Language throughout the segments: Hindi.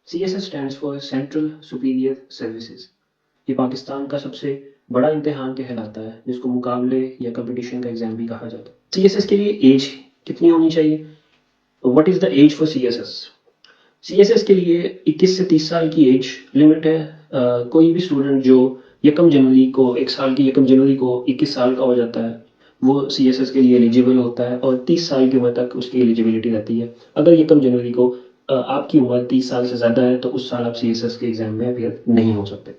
CSS stands for central superior services. ये पाकिस्तान का सबसे बड़ा इम्तिहान कहलाता है, जिसको मुकाबले या कंपटीशन का एग्जाम भी कहा जाता है। CSS के लिए एज कितनी होनी चाहिए? What is the age for CSS? CSS के लिए 21 से 30 साल की एज लिमिट है। कोई भी स्टूडेंट जो यकम जनवरी को, एक साल की यकम जनवरी को 21 साल का हो जाता है, वो CSS के लिए एलिजिबल होता है और 30 साल की उम्र तक उसकी एलिजिबिलिटी रहती है। अगर यकम जनवरी को आपकी उम्र 30 साल से ज़्यादा है तो उस साल आप CSS के एग्ज़ाम में अपियर नहीं हो सकते।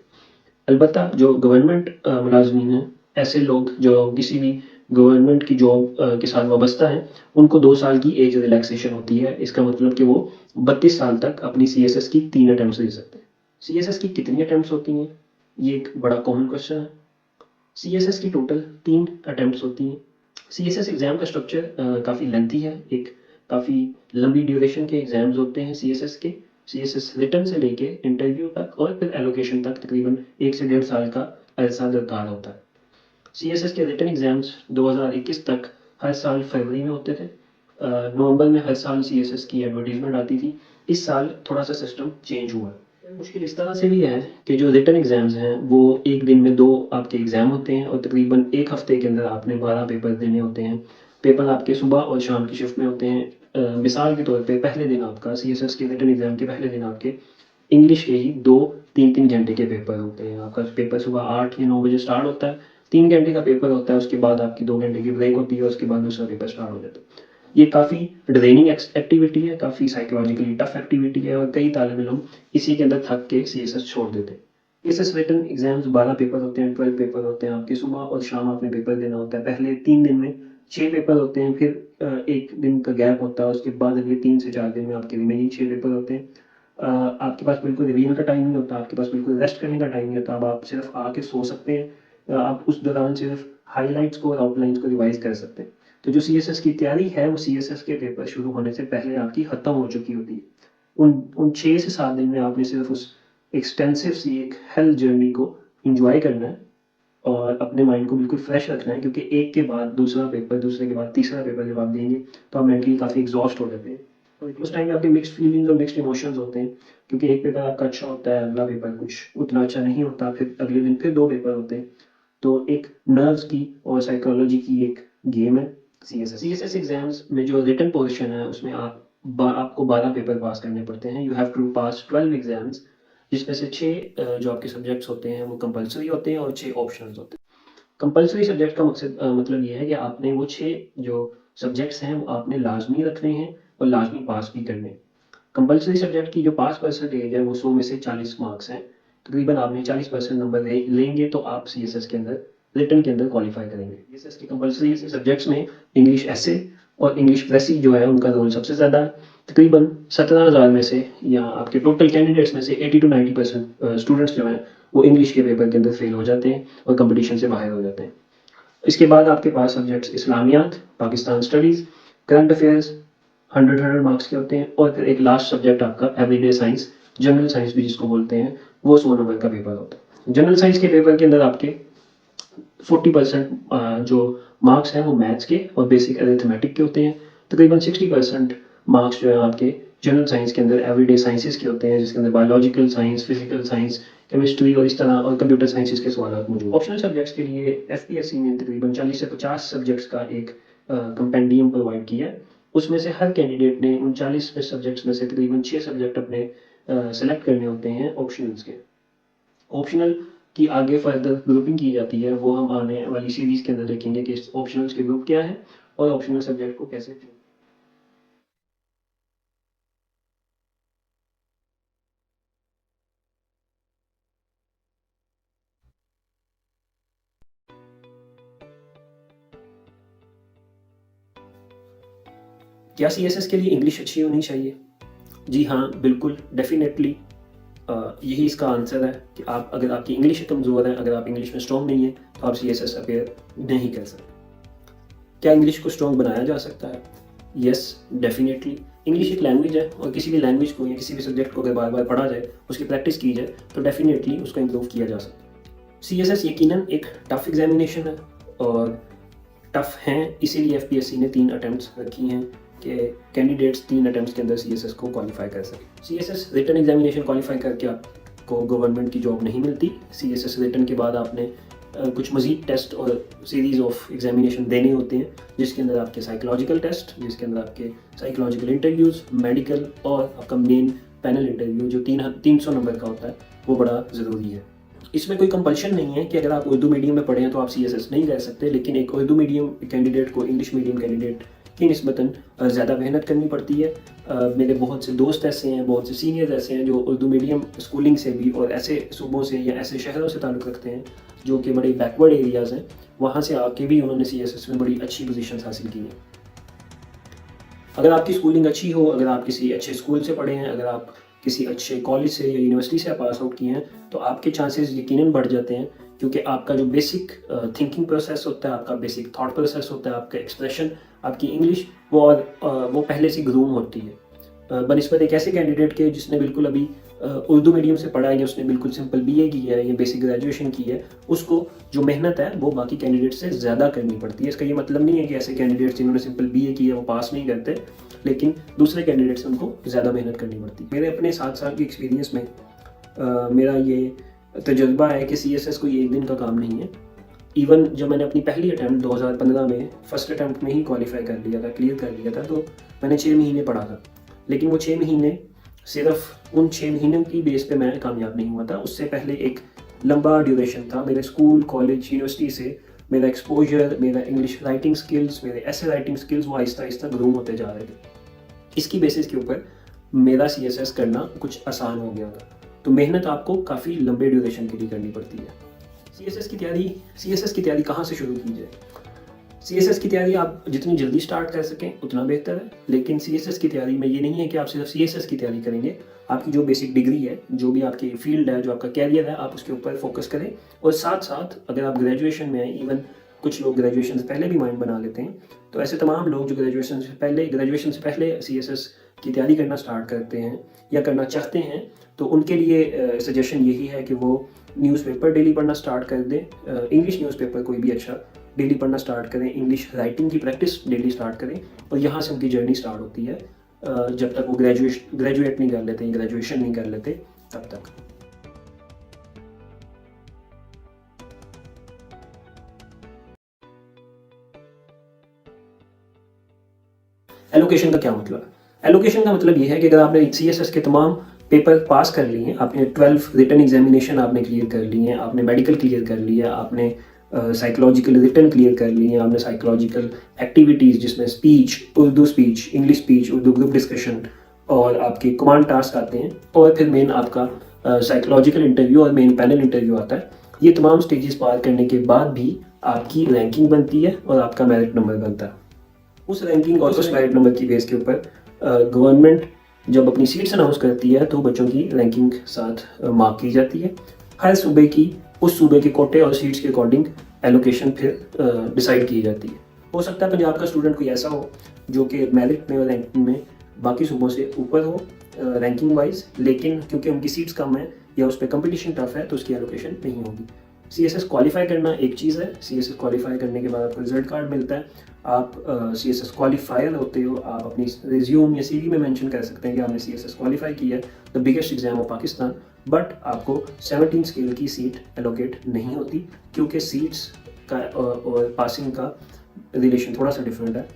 अलबत्ता जो गवर्नमेंट मुलाजमीन हैं, ऐसे लोग जो किसी भी गवर्नमेंट की जॉब के साथ वाबस्ता हैं, उनको 2 साल की एज रिलैक्सेशन होती है। इसका मतलब कि वो 32 साल तक अपनी CSS की 3 अटेम्प्ट्स दे सकते हैं। CSS की कितनी अटेम्प्ट्स होती हैं? ये एक बड़ा कॉमन क्वेश्चन है। CSS की टोटल 3 अटेम्प्ट्स होती हैं। CSS एग्ज़ाम का स्ट्रक्चर काफ़ी लेंथी है। एक काफ़ी लंबी ड्यूरेशन के एग्ज़ाम्स होते हैं CSS के। CSS रिटन से लेके इंटरव्यू तक और फिर एलोकेशन तक तकरीबन 1 से 1.5 साल का अरसा दरकार होता है। CSS के रिटन एग्ज़ाम्स 2021 तक हर साल फरवरी में होते थे। नवंबर में हर साल CSS की एडवर्टीजमेंट आती थी। इस साल थोड़ा सा सिस्टम चेंज हुआ है। मुश्किल इस तरह से भी है कि जो रिटन एग्ज़ाम्स हैं वो एक दिन में 2 आपके एग्ज़ाम होते हैं और तकरीबन 1 हफ्ते के अंदर आपने 12 पेपर देने होते हैं। पेपर आपके सुबह और शाम की शिफ्ट में होते हैं। मिसाल के तौर पे पहले दिन आपका CSS के रिटन एग्ज़ाम के पहले दिन आपके इंग्लिश के ही 2-3 घंटे के पेपर होते हैं। आपका पेपर सुबह 8 या 9 बजे स्टार्ट होता है। 3 घंटे का पेपर होता है, उसके बाद आपकी 2 घंटे की ब्रेक होती है, उसके बाद दूसरा पेपर स्टार्ट हो जाता है। ये काफ़ी ड्रेनिंग एक्टिविटी है, काफ़ी साइकोलॉजिकली टफ एक्टिविटी है और कई तालिब इल्म इसी के अंदर थक के CSS छोड़ देते हैं। CSS रिटन एग्जाम्स 12 पेपर होते हैं, 12 पेपर होते हैं आपके। सुबह और शाम आपने पेपर देना होता है। पहले 3 दिन में 6 पेपर होते हैं, फिर 1 दिन का गैप होता है, उसके बाद अगले 3 से 4 दिन में आपके रिमेनिंग 6 पेपर होते हैं। आपके पास बिल्कुल रिवीजन का टाइम नहीं होता, आपके पास बिल्कुल रेस्ट करने का टाइम नहीं होता। अब आप सिर्फ आके सो सकते हैं। आप उस दौरान सिर्फ हाइलाइट्स को और आउटलाइंस को रिवाइज कर सकते हैं। तो जो CSS की तैयारी है वो CSS के पेपर शुरू होने से पहले आपकी ख़त्म हो चुकी होती है। उन 6 से 7 दिन में आपने सिर्फ उस एक्सटेंसिव सी एक हेल जर्नी को इंजॉय करना है और अपने माइंड को बिल्कुल फ्रेश रखना है, क्योंकि एक के बाद दूसरा पेपर, दूसरे के बाद तीसरा पेपर जब आप देंगे तो आप मेंटली काफ़ी एग्जॉस्ट हो जाते हैं। तो उस टाइम आपके मिक्स्ड फीलिंग्स और मिक्स्ड इमोशंस होते हैं, क्योंकि एक पेपर आपका अच्छा होता है, अगला पेपर कुछ उतना अच्छा नहीं होता, फिर अगले दिन फिर 2 पेपर होते हैं। तो एक नर्व्स की और साइकोलॉजी की एक गेम है CSS एग्जाम्स में। जो रिटन पोर्शन है उसमें आपको 12 पेपर पास करने पड़ते हैं। You have to pass 12 exams, जिसमें से 6 जो आपके सब्जेक्ट्स होते हैं वो कंपलसरी होते हैं और 6 ऑप्शनल्स होते हैं। कंपलसरी सब्जेक्ट का मकसद मतलब ये है कि आपने वो 6 जो सब्जेक्ट्स हैं वो आपने लाजमी रखने हैं और लाजमी पास भी करने हैं। कंपलसरी सब्जेक्ट की जो पास परसेंटेज है वो 100 में से 40 मार्क्स हैं। तकरीबन आपने 40% नंबर लेंगे तो आप CSS के अंदर रिटन के अंदर क्वालिफाई करेंगे। CSS के कंपलसरी सब्जेक्ट्स में इंग्लिश ऐसे और इंग्लिश प्रेसी जो है उनका रोल सबसे ज़्यादा है। तकरीबन 17,000 में से या आपके टोटल कैंडिडेट्स में से 80 to 90% स्टूडेंट्स जो हैं वो इंग्लिश के पेपर के अंदर फेल हो जाते हैं और कंपटीशन से बाहर हो जाते हैं। इसके बाद आपके पास सब्जेक्ट्स इस्लामियात, Pakistan studies, current affairs 100 marks के होते हैं और फिर एक लास्ट सब्जेक्ट आपका एवरीडे साइंस, जनरल साइंस भी जिसको बोलते हैं, वो 100 नंबर का पेपर होता है। जनरल साइंस के पेपर के अंदर आपके 40% जो मार्क्स हैं वो मैथ्स के और बेसिक अरिथमेटिक के होते हैं। तकरीबन 60% मार्क्स जो है आपके जनरल साइंस के अंदर एवरीडे साइंसेस के होते हैं, जिसके अंदर biological science, physical science, chemistry और इस तरह और कंप्यूटर साइंसेस के सवाल मौजूद। ऑप्शनल सब्जेक्ट्स के लिए FPSC ने तकरीबन 40 से 50 सब्जेक्ट्स का एक कंपेंडियम प्रोवाइड किया है। उसमें से हर कैंडिडेट ने उन 40 सब्जेक्ट्स में से तकरीबन 6 सब्जेक्ट अपने सेलेक्ट करने होते हैं ऑप्शनल्स के। ऑप्शनल की आगे फर्दर ग्रुपिंग की जाती है, वो हम आने वाली सीरीज के अंदर देखेंगे कि ऑप्शनल्स के ग्रुप क्या है और ऑप्शनल सब्जेक्ट को कैसे चुनें। क्या CSS के लिए इंग्लिश अच्छी होनी चाहिए? जी हाँ, बिल्कुल, डेफिनेटली। यही इसका आंसर है कि आप, अगर आपकी इंग्लिश कमज़ोर है, अगर आप इंग्लिश में स्ट्रॉन्ग नहीं है तो आप CSS अपेयर नहीं कर सकते। क्या इंग्लिश को स्ट्रॉन्ग बनाया जा सकता है? Yes, definitely. इंग्लिश एक लैंग्वेज है और किसी भी लैंग्वेज को या किसी भी सब्जेक्ट को अगर बार बार पढ़ा जाए, उसकी प्रैक्टिस की जाए तो डेफिनेटली उसको इम्प्रूव किया जा सकता है। CSS यकीनन एक टफ एग्जामिनेशन है और टफ हैं, इसीलिए FPSC ने 3 अटेम्प्ट्स रखी हैं। कि कैंडिडेट्स 3 अटेम्प्ट्स के अंदर CSS को क्वालिफाई कर सकें। CSS रिटन एग्जामिनेशन क्वालिफाई करके आपको गवर्नमेंट की जॉब नहीं मिलती। CSS रिटन के बाद आपने कुछ मज़ीद टेस्ट और सीरीज़ ऑफ एग्जामिनेशन देने होते हैं, जिसके अंदर आपके साइकोलॉजिकल टेस्ट, जिसके अंदर आपके साइकोलॉजिकल इंटरव्यूज़, मेडिकल और आपका मेन पैनल इंटरव्यू जो 300 नंबर का होता है, वो बड़ा ज़रूरी है। इसमें कोई कंपल्शन नहीं है कि अगर आप उर्दू मीडियम में पढ़े हैं तो आप CSS नहीं कर सकते, लेकिन एक उर्दू मीडियम कैंडिडेट को इंग्लिश मीडियम कैंडिडेट की निस्बतन ज़्यादा मेहनत करनी पड़ती है। मेरे बहुत से दोस्त ऐसे हैं, बहुत से सीनियर्स ऐसे हैं जो उर्दू मीडियम स्कूलिंग से भी और ऐसे सूबों से या ऐसे शहरों से ताल्लुक़ रखते हैं जो कि बड़े बैकवर्ड एरियाज़ हैं, वहाँ से आके भी उन्होंने CSS में बड़ी अच्छी पोजीशंस हासिल की हैं। अगर आपकी स्कूलिंग अच्छी हो, अगर आप किसी अच्छे स्कूल से पढ़े हैं, अगर आप किसी अच्छे कॉलेज से या यूनिवर्सिटी से पास आउट किए हैं, तो आपके चांसेस यकीनन बढ़ जाते हैं, क्योंकि आपका जो बेसिक थिंकिंग प्रोसेस होता है, आपका बेसिक थॉट प्रोसेस होता है, आपका एक्सप्रेशन, आपकी इंग्लिश वो पहले से ग्रूम होती है बनिस्बत एक ऐसे कैंडिडेट के जिसने बिल्कुल अभी उर्दू मीडियम से पढ़ा है या उसने बिल्कुल सिंपल BA की है या बेसिक ग्रेजुएशन की है। उसको जो मेहनत है वो बाकी कैंडिडेट से ज़्यादा करनी पड़ती है। इसका ये मतलब नहीं है कि ऐसे कैंडिडेट्स जिन्होंने सिंपल BA की है वो पास नहीं करते, लेकिन दूसरे कैंडिडेट से उनको ज़्यादा मेहनत करनी पड़ती है। मेरे अपने 7 साल के एक्सपीरियंस में मेरा ये तजुर्बा है कि CSS कोई एक दिन का काम नहीं है। इवन जब मैंने अपनी पहली अटैम्प्ट 2015 में फर्स्ट अटैम्प्ट में ही क्वालिफाई कर लिया था, क्लियर कर लिया था, तो मैंने 6 महीने पढ़ा था। लेकिन वो 6 महीने सिर्फ उन 6 महीनों की बेस पे मैं कामयाब नहीं हुआ था। उससे पहले एक लंबा ड्यूरेशन था। मेरे स्कूल, कॉलेज, यूनिवर्सिटी से मेरा एक्सपोजर, मेरा इंग्लिश राइटिंग स्किल्स, मेरे ऐसे राइटिंग स्किल्स वो आहिस्ता आहिस्ता ग्रूम होते जा रहे थे। इसकी बेसिस के ऊपर मेरा CSS करना कुछ आसान हो गया था। तो मेहनत आपको काफ़ी लंबे ड्यूरेशन के लिए करनी पड़ती है। CSS की तैयारी कहाँ से शुरू की जाए? CSS की तैयारी आप जितनी जल्दी स्टार्ट कर सकें उतना बेहतर है, लेकिन CSS की तैयारी में ये नहीं है कि आप सिर्फ CSS की तैयारी करेंगे। आपकी जो बेसिक डिग्री है, जो भी आपकी फील्ड है, जो आपका कैरियर है, आप उसके ऊपर फोकस करें। और साथ साथ अगर आप ग्रेजुएशन में हैं, इवन कुछ लोग ग्रेजुएशन से पहले भी माइंड बना लेते हैं, तो ऐसे तमाम लोग जो ग्रेजुएशन से पहले CSS की तैयारी करना स्टार्ट करते हैं या करना चाहते हैं, तो उनके लिए सजेशन यही है कि वो न्यूज़पेपर डेली पढ़ना स्टार्ट कर दें। इंग्लिश न्यूज़पेपर कोई भी अच्छा डेली पढ़ना स्टार्ट करें, इंग्लिश राइटिंग की प्रैक्टिस डेली स्टार्ट करें, और यहाँ से उनकी जर्नी स्टार्ट होती है जब तक वो ग्रेजुएट नहीं कर लेते, ग्रेजुएशन नहीं कर लेते, तब तक। एलोकेशन का क्या मतलब है? एलोकेशन का मतलब ये है कि अगर आपने CSS के तमाम पेपर पास कर लिए हैं, आपने 12 रिटन एग्जामिनेशन आपने क्लियर कर लिए हैं, आपने मेडिकल क्लियर कर लिया, आपने साइकोलॉजिकल रिटन क्लियर कर लिए हैं, आपने साइकोलॉजिकल एक्टिविटीज़ जिसमें speech, Urdu speech, English speech, Urdu group discussion और आपके कमांड टास्क आते हैं, और फिर मेन आपका साइकोलॉजिकल इंटरव्यू और मेन पैनल इंटरव्यू आता है। ये तमाम स्टेजेस पार करने के बाद भी आपकी रैंकिंग बनती है और आपका मेरिट नंबर बनता है। उस रैंकिंग और उस मेरिट नंबर की बेस के ऊपर गवर्नमेंट जब अपनी सीट्स अनाउंस करती है तो बच्चों की रैंकिंग साथ मार्क की जाती है। हर सूबे की उस सूबे के कोटे और सीट्स के अकॉर्डिंग एलोकेशन फिर डिसाइड की जाती है। हो सकता है पंजाब का स्टूडेंट कोई ऐसा हो जो कि मेरिट में और रैंकिंग में बाकी सूबों से ऊपर हो रैंकिंग वाइज, लेकिन क्योंकि उनकी सीट्स कम है या उस पर कंपटीशन टफ है तो उसकी एलोकेशन नहीं होगी। CSS क्वालिफाई करना एक चीज़ है। CSS क्वालिफाई करने के बाद आपको रिजल्ट कार्ड मिलता है, आप CSS क्वालिफायर होते हो, आप अपनी रिज्यूम या CV में मेंशन कर सकते हैं कि आपने CSS क्वालिफाई किया है, the biggest exam of Pakistan. But आपको 17 स्केल की सीट एलोकेट नहीं होती, क्योंकि सीट्स का और पासिंग का रिलेशन थोड़ा सा डिफरेंट है।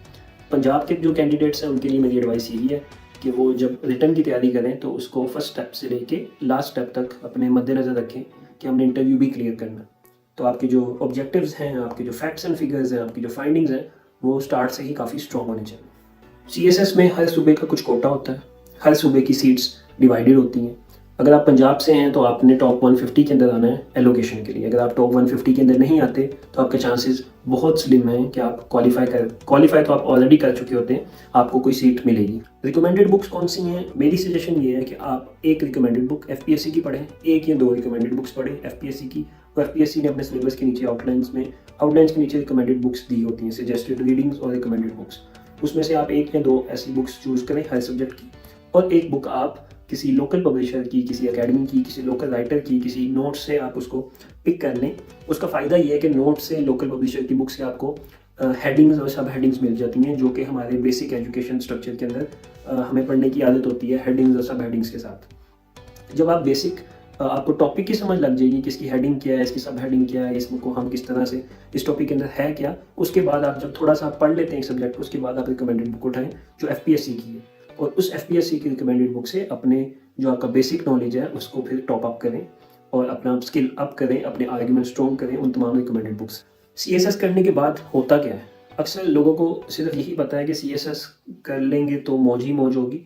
पंजाब के जो कैंडिडेट्स हैं उनके लिए मेरी एडवाइस यही है कि वो जब रिटर्न की तैयारी करें तो उसको फर्स्ट स्टेप से लेके लास्ट स्टेप तक अपने मद्देनज़र रखें कि हमने इंटरव्यू भी क्लियर करना। तो आपके जो ऑब्जेक्टिव्स हैं, आपके जो फैक्ट्स एंड फिगर्स हैं, आपकी जो फाइंडिंग्स हैं, वो स्टार्ट से ही काफ़ी स्ट्रॉन्ग होने चाहिए। CSS में हर सूबे का कुछ कोटा होता है, हर सूबे की सीट्स डिवाइडेड होती हैं। अगर आप पंजाब से हैं तो आपने टॉप 150 के अंदर आना है एलोकेशन के लिए। अगर आप टॉप 150 के अंदर नहीं आते तो आपके चांसेस बहुत स्लिम हैं कि आप क्वालिफाई तो आप ऑलरेडी कर चुके होते हैं, आपको कोई सीट मिलेगी। रिकमेंडेड बुक्स कौन सी हैं? मेरी सजेशन ये है कि आप एक रिकमेंडेड बुक FPSC की पढ़ें, एक या 2 रिकमेंडेड बुक्स पढ़ें FPSC की। और FPSC ने अपने सिलेबस के नीचे आउटलाइंस के नीचे रिकमेंडेड बुक्स दी होती हैं, सजेस्टेड रीडिंग्स और रिकमेंडेड बुक्स। उसमें से आप 1 या 2 ऐसी बुक्स चूज़ करें हर सब्जेक्ट की, और एक बुक आप किसी लोकल पब्लिशर की, किसी एकेडमी की, किसी लोकल राइटर की, किसी नोट से आप उसको पिक कर लें। उसका फ़ायदा ये है कि नोट से, लोकल पब्लिशर की बुक से आपको हेडिंग्स और सब हेडिंग्स मिल जाती हैं, जो कि हमारे बेसिक एजुकेशन स्ट्रक्चर के अंदर हमें पढ़ने की आदत होती है हेडिंग्स और सब हेडिंग्स के साथ। जब आप बेसिक आपको टॉपिक की समझ लग जाएगी कि इसकी हेडिंग क्या है, इसकी सब हेडिंग क्या है, इसको हम किस तरह से इस टॉपिक के अंदर है क्या, उसके बाद आप जब थोड़ा सा पढ़ लेते हैं एक सब्जेक्ट, उसके बाद आप रिकमेंडेड बुक उठाएं जो FPSC की है, और उस FPSC की रिकमेंडेड बुक से अपने जो आपका बेसिक नॉलेज है उसको फिर टॉप अप करें और अपना स्किल अप करें, अपने आर्ग्यूमेंट स्ट्रॉन्ग करें उन तमाम रिकमेंडेड बुक्स। CSS करने के बाद होता क्या है? अक्सर लोगों को सिर्फ यही पता है कि CSS कर लेंगे तो मौज ही मौज होगी।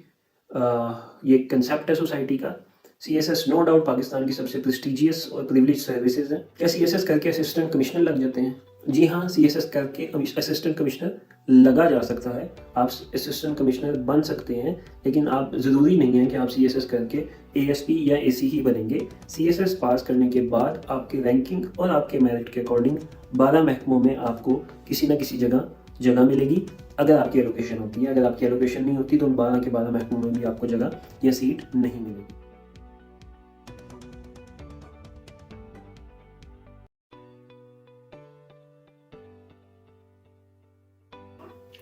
ये कंसेप्ट है सोसाइटी का। CSS नो डाउट पाकिस्तान की सबसे प्रेस्टिजियस और प्रिविलेज सर्विसेज है। क्या CSS करके असिस्टेंट कमिश्नर लग जाते हैं? जी हाँ, CSS करके असिस्टेंट कमिश्नर लगा जा सकता है, आप असिस्टेंट कमिश्नर बन सकते हैं, लेकिन आप ज़रूरी नहीं है कि आप CSS करके ASP या AC ही बनेंगे। CSS पास करने के बाद आपके रैंकिंग और आपके मेरिट के अकॉर्डिंग 12 महकमों में आपको किसी न किसी जगह मिलेगी, अगर आपकी एलोकेशन होती है। अगर आपकी एलोकेशन नहीं होती तो उन 12 के 12 महकमों में भी आपको जगह या सीट नहीं मिलेगी।